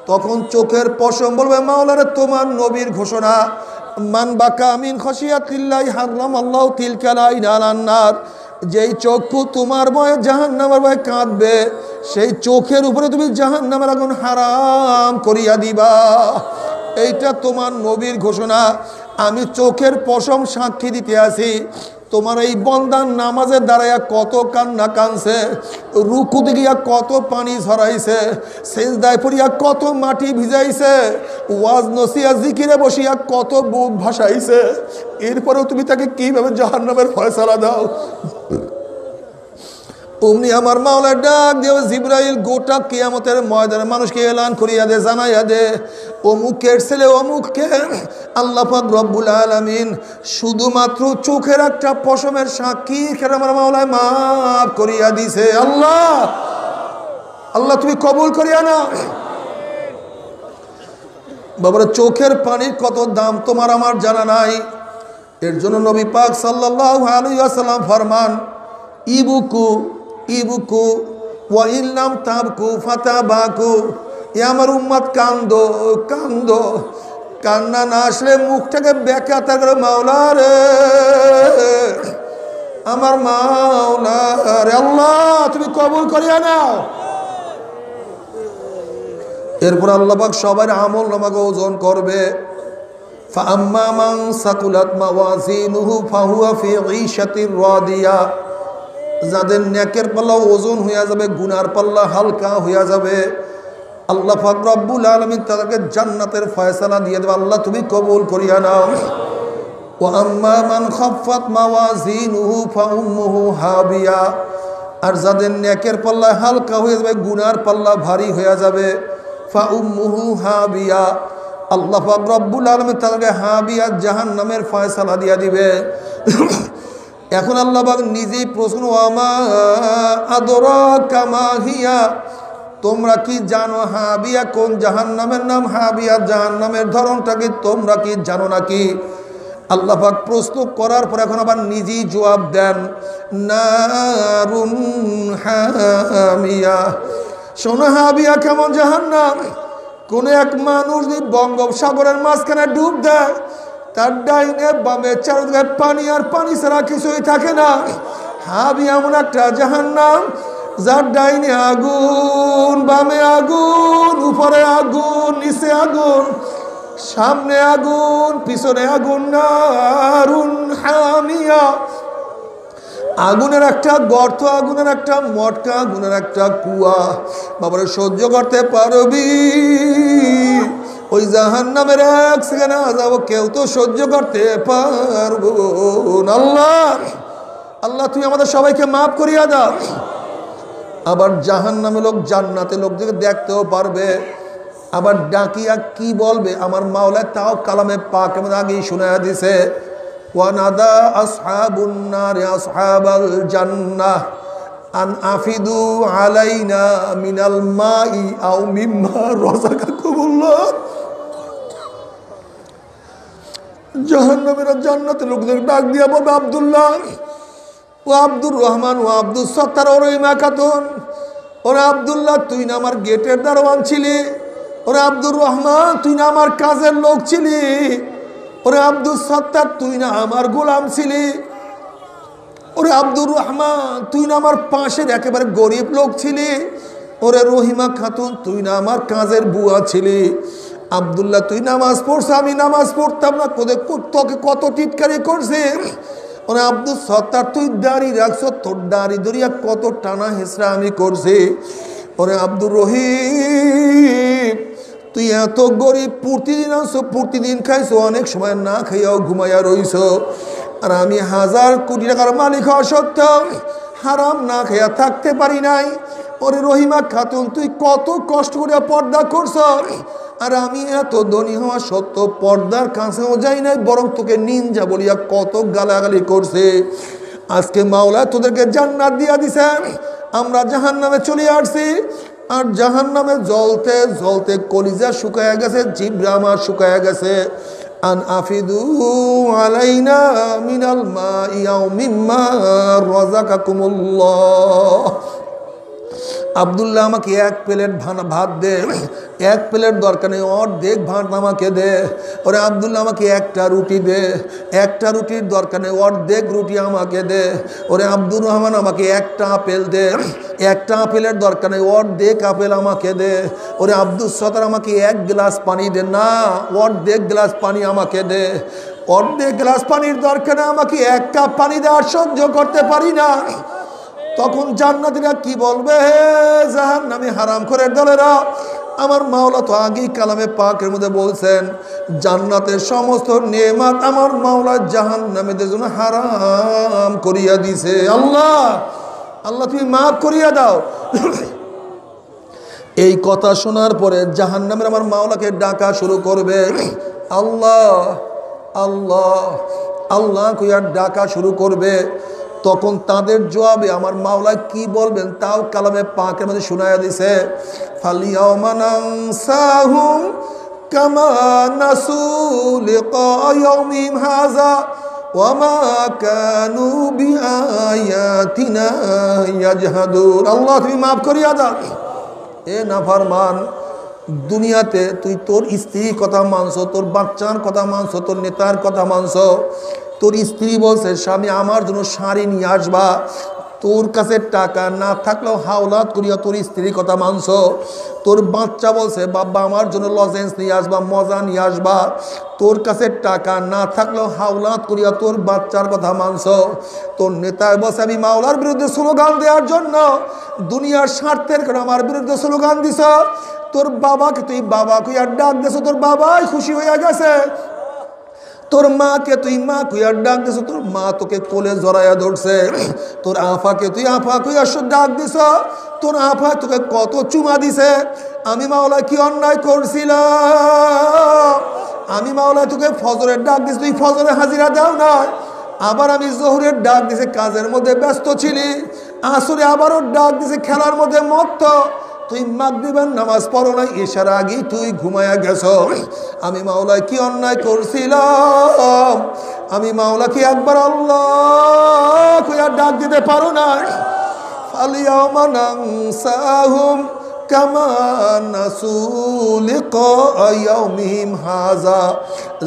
তখন চোখের পশম বলবে, মাওলা তোমার নবীর ঘোষণা, মান বাকা মিন খশিয়াতিল্লাহি হারামাল্লাহু তিলকাল আইনা আলান নার, যেই চক্ষু তোমার ভয়ে জাহান্নামের ভয়ে কাঁদবে, সেই চোখের উপরে তুমি জাহান্নামের আগুন হারাম করিয়া দিবা। এইটা তোমার নবীর ঘোষণা। আমি চোখের পশম সাক্ষী দিতে আসি, তোমার এই বন্দার নামাজের দাঁড়াইয়া কত কান্না কানছে, রুকুতে গিয়া কত পানি ঝরাইছে, সেজদায় পড়িয়া কত মাটি ভিজাইছে, ওয়াজ নসিয়া জিকিরে বসিয়া কত বুক ভাসাইছে, এরপরেও তুমি তাকে কিভাবে জাহান্নামের ফয়সালা দাও? অমনি আমার মাওলা ডাক দেও, জিবরাইল গোটা কিয়ামতের ময়দানে মানুষকে এলান করিয়া দে, জানাইয়া দে, অমুকের ছেলে অমুককে আল্লাহ পাক রব্বুল আলামিন শুধুমাত্র চোখের একটা পশমের সাক্ষী খেলে আমার মাওলায় মাফ করিয়া দিছে। আল্লাহ, আল্লাহ তুমি কবুল করিয়া না। বাবার চোখের পানির কত দাম তোমার আমার জানা নাই। এর জন্য নবী পাক সাল্লাল্লাহু আলাইহি ওয়াসাল্লাম ফরমান, ইবুকু ইবুকু ওয়া ইল্লাম তাবকু ফাতাবাকু, এ আমার উম্মত কান্দো কান্দো, কান্না না আসলে মুখটাকে বেঁকা করে, মাওলা রে আমার মাওলা রে, আল্লাহ তুমি কবুল করিয়া নাও। এরপর আল্লাহ পাক সবার আমল নামাকে ওজন করবে। ফাআম্মা মান সাকুলাত মাওয়াজিনুহু ফাহুয়া ফি ঈশাতির রাদিয়া, যাদের নেকের পাল্লা ওজন হইয়া যাবে, গুনার পাল্লা হালকা হইয়া যাবে, আল্লাহ পাক রব্বুল আলামিন তাদেরকে জান্নাতের ফয়সালা দিয়ে দেবে। আল্লাহ তুমি কবুল করিয়া নাও। ওয়া আম্মা মান খাফফাত মাওয়াজিনুহু ফাউম্মুহু হাবিয়া, আর যাদের নেকের পাল্লা হালকা হয়ে যাবে, গুনার পাল্লা ভারী হইয়া যাবে, ফাউম্মুহু হাবিয়া, আল্লাহ পাক রব্বুল আলামিন তাদেরকে হাবিয়া জাহান্নামের ফয়সালা দিয়া দিবে। এখন আল্লাহ পাক নিজেই প্রশ্ন, আমা আদরাকা মা হিয়া, তোমরা কি জানো হাবিয়া কোন জাহান্নামের নাম? হাবিয়া জাহান্নামের ধরনটা কি তোমরা কি জানো নাকি? আল্লাহ পাক প্রশ্ন করার পর এখন আবার নিজেই জবাব দেন, নারুন হামিয়া। শোনো হাবিয়া কেমন জাহান্নাম। কোন এক মানুষ যদি বঙ্গোপসাগরের মাঝখানে ডুব দেয়, তার ডাইনে বামে চারদিকে পানি আর পানি ছাড়া কিছুই থাকে না। হাবিয়া এমন একটা জাহান্নাম যার ডাইনে আগুন, বামে আগুন, উপরে আগুন, নিচে আগুন, সামনে আগুন, পিছনে আগুন। নারুন হামিয়া, আগুনের একটা গর্ত, আগুনের একটা মটকা, আগুনের একটা কুয়া। বাবারে সহ্য করতে পারবি? ওই জাহান্নামের এক সেকেন্ড আযাব কেউ তো সহ্য করতে পারবো না। আল্লাহ আল্লাহ তুমি আমাদের সবাইকে মাফ করিয়া দাও। আবার জাহান্নামে লোক জান্নাতে লোকদেরকে দেখতেও পারবে। আবার ডাকিয়া কি বলবে আমার মাওলা, তাও কালামে পাকের মধ্যে আগেই শোনায়া দিছে, ওয়ানাদা আসহাবুন নারি আসহাবাল জান্নাহ আন আফিদু আলাইনা মিনাল মাই আও মিম্মা রাযাকাকুমুল্লাহ। জাহান্নামের জান্নাতে লোকদের ডাক দিয়া বলবে, আব্দুল্লাহ, ও আব্দুর রহমান, ও আব্দুল সত্তার, ও রহিমা খাতুন, ওরা আব্দুল্লাহ তুই না আমার গেটের দারোয়ান ছিলি, ওরা আব্দুর রহমান তুই না আমার কাজের লোক ছিলি, ওরে আব্দুল সত্তার তুই না আমার গোলাম ছিলি, ওরে আব্দুর রহমান তুই না আমার পাশের একেবারে গরিব লোক ছিলি, ওরে রহিমা খাতুন তুই না আমার কাজের বুয়া ছিলি, আব্দুল্লাহ তুই নামাজ পড়ছ আমি নামাজ পড়তাম না, তোকে কত টিটকারি করছে, ওরে আব্দুল সত্তার তুই দাড়ি রাখছ, তোর দাড়ি ধরিয়া কত টানা হেসরা আমি করছি, ওরে আব্দুর রহিম তুই এত গরিব, প্রতিদিন আসছো, প্রতিদিন খাইছো, অনেক সময় না খাইয়াও ঘুমাইয়া রইছ, আর আমি 1000 কোটি টাকার মালিক হওয়া সত্ত্বেও হারাম না খাইয়া থাকতে পারি নাই। ওরে রহিমা খাতুন তুই কত কষ্ট করিয়া পর্দা করছ, আর আমি এত ধনী হওয়া সত্ত্বেও পর্দার কাছেও যাই নাই, বরং তোকে নিন্দা বলিয়া কত গালাগালি করছে। আজকে মাওলা তোদেরকে জান্নাত দিয়া দিছে, আমরা জাহান্নামে চলে আসছি, আর জাহান্নামে জ্বলতে জ্বলতে কলিজা শুকায়া গেছে, জিহ্বা আমার শুকায়া গেছে। আন আফিদু আলাইনা মিনাল মাই আও মিম্মা রাযাকাকুমুল্লাহ। আব্দুল্লাহ আমাকে 1 প্লেট ভাত দে, 1 প্লেট দরকার নেই, অর্ধেক ভাত আমাকে দে। ওরে আব্দুল্লাহ আমাকে 1টা রুটি দে, 1টা রুটির দরকার নেই, অর্ধেক রুটি আমাকে দে। ওরে আব্দুর রহমান আমাকে 1টা আপেল দে, 1টা আপেলের দরকার নেই, অর্ধেক আপেল আমাকে দে। ওরে আব্দুল সত্তার আমাকে 1 গ্লাস পানি দে, না অর্ধেক গ্লাস পানি আমাকে দে। অর্ধেক গ্লাস পানির দরকার নেই, আমাকে 1 কাপ পানি দেওয়ার সহ্য করতে পারি না। তখন জান্নাতীরা কি বলবে, হে জাহান্নামী হারামখোরের দলেরা, আমার মাওলা তো আগেই কালামে পাকের মধ্যে বলছেন জান্নাতের সমস্ত নেয়ামত আমার মাওলা জাহান্নামীদের জন্য হারাম করিয়া দিছে। আল্লাহ আল্লাহ তুমি মাফ করিয়া দাও। এই কথা শোনার পরে জাহান্নামের আমার মাওলাকে ডাকা শুরু করবে, আল্লাহ আল্লাহ আল্লাহ কইয়া ডাকা শুরু করবে। তখন তাদের জবাবে আমার মাওলা কি বলবেন তাও কালামে পাকের মধ্যে শোনায়া দিছে, ফালিয়াউমা নানসাহুম কামা নাসু লিকা ইয়াউমিহিম হাযা ওয়া মা কানু বিআয়াতিনা ইয়াজহাদুন। আল্লাহ তুমি মাফ করিয়া দাও। এ নাফরমান, দুনিয়াতে তুই তোর স্ত্রীর কথা মানছো, তোর বাচ্চার কথা মানছো, তোর নেতার কথা মানছো। তোর স্ত্রী বলছে স্বামী আমার জন্য শাড়ি নিয়ে আসবা, তোর কাছে টাকা না থাকলেও হাওলাত করিয়া তোর স্ত্রীর কথা মানছো। তোর বাচ্চা বলছে বাবা আমার জন্য লজেন্স নিয়ে আসবা, মজা নিয়ে আসবা, তোর কাছে টাকা না থাকলেও হাওলাত করিয়া তোর বাচ্চার কথা মানছো। তোর নেতা বলছে আমি মাওলার বিরুদ্ধে স্লোগান দেওয়ার জন্য দুনিয়ার স্বার্থের কারণে আমার বিরুদ্ধে স্লোগান দিছ। তোর বাবাকে তুই বাবা কইয়া ডাক দিছ, তোর বাবাই খুশি হইয়া গেছে। তোর মাকে তুই মা কইয়া ডাক দিছ, তোর মা তোকে কোলে জড়াইয়া ধরছে। তোর আফাকে তুই আফা কইয়া ডাক দিছ, তোর আফা তোকে কত চুমা দিছে। আমি মাওলা কি অন্যায় করছিলাম? আমি মাওলা তোকে ফজরের ডাক দিছি, তুই ফজরে হাজিরা দাও না। আবার আমি জোহরের ডাক দিছি, কাজের মধ্যে ব্যস্ত ছিলি। আসরে আবারও ডাক দিছি, খেলার মধ্যে মত্ত। তুই মাগরিবের নামাজ পড়ো না, ইশার আগে তুই ঘুমায়া গেছো। আমি মাওলা কি অন্যায় করছিলাম? আমি মাওলা কি একবার আল্লাহ কইয়া ডাক দিতে পারো না? ফালিয়াউমা নানসাহুম কামা নাসু লিকা ইয়াউমিহিম হাযা।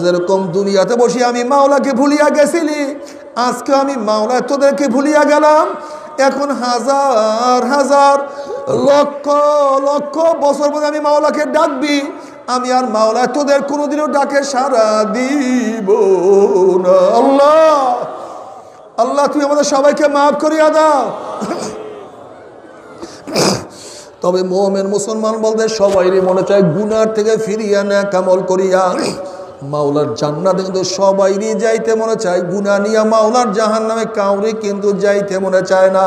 যেরকম দুনিয়াতে বসে আমি মাওলাকে ভুলিয়া গেছিলি, আজকে আমি মাওলা তোদেরকে ভুলিয়া গেলাম। এখন হাজার হাজার লক্ষ লক্ষ বছর পরে আমি মাওলাকে ডাকবি, আমি আর মাওলা তোদের কোনোদিনও ডাকে সাড়া দিব না। আল্লাহ আল্লাহ তুমি আমাদের সবাইকে মাফ করিয়া দাও। তবে মুমিন মুসলমান বলতে সবাইরই মনে চায় গুনার থেকে ফিরিয়া নেক আমল করিয়া মাওলার জান্নাতে কিন্তু সবাইরই যাইতে মনে চায়। গুনাহ নিয়া মাওলার জাহান্নামে কাউরে কিন্তু যাইতে মনে চায় না।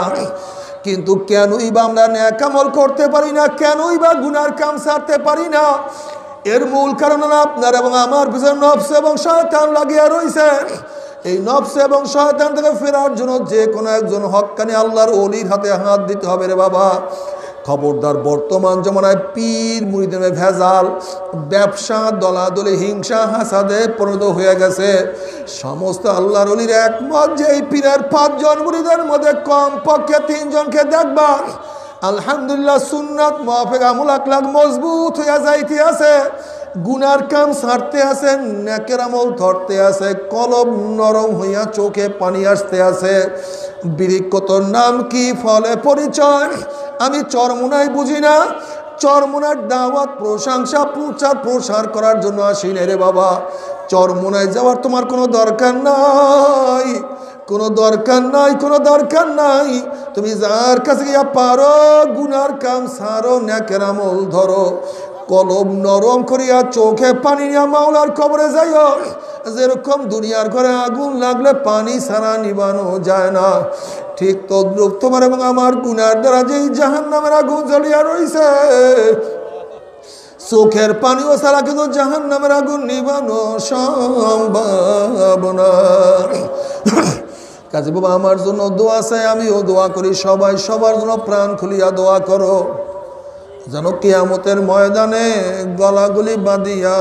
কিন্তু কেনই বা আমরা নেক আমল করতে পারি না, কেনই বা গুনার কাম ছাড়তে পারি না? এর মূল কারণ হলো আপনার এবং আমার পিছনে নফস এবং শয়তান লাগিয়া রইছে। এই নফস এবং শয়তান থেকে ফেরার জন্য যে কোনো একজন হক্কানি আল্লাহর ওলির হাতে হাত দিতে হবে রে বাবা। খবরদার, বর্তমান জমানায় পীর মুরিদের ভেজাল, ব্যবসা, দলাদলি, হিংসা, হাসাদে পরিণত হয়ে গেছে। সমস্ত আল্লাহর ওলির একমত যে এই পীরের 5 জন মুরিদের মধ্যে কম পক্ষে 3 জনকে দেখবা আলহামদুলিল্লাহ সুন্নাত মুআফিক আমল আখলাক মজবুত হইয়া যাইতে আছে, গুনার কাম ছাড়তে আছে, নেকের আমল ধরতে আছে, কলব নরম হইয়া চোখে পানি আসতে আছে। বিরিক্কতর নাম কি, ফলে পরিচয় আমি চরমোনাই বুঝি না। চরমোনার দাওয়াত, প্রশংসা, প্রচার প্রসার করার জন্য আসি না রে বাবা। চরমোনায় যাওয়ার তোমার কোনো দরকার নাই, কোনো দরকার নাই, কোনো দরকার নাই। তুমি যার কাছে গিয়া পারো গুনার কাম ছাড়ো, নেকের আমল ধরো, কলব নরম করিয়া চোখে পানি নিয়া মাওলার কবরে যাইও। যেরকম দুনিয়ার ঘরে আগুন লাগলে পানি ছাড়া নিবানো যায় না, ঠিক তদ্রুপ তোমার এবং আমার গুনার দ্বারা যেই জাহান্নামের আগুন জ্বলিয়া রইছে, চোখের পানিও ছাড়া কিন্তু জাহান্নামের আগুন নিবানো সম্ভব না। কাজে বাবা আমার জন্য দোয়া চাই, আমিও দোয়া করি, সবাই সবার জন্য প্রাণ খুলিয়া দোয়া করো যেন কিয়ামতের ময়দানে গলাগুলি বাঁধিয়া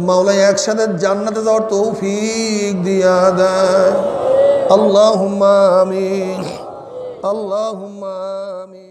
মাওলা একসাথে জান্নাতে যাওয়ার তৌফিক দিয়া দেয়। আল্লাহুম্মা আমিন, আল্লাহুম্মা আমিন।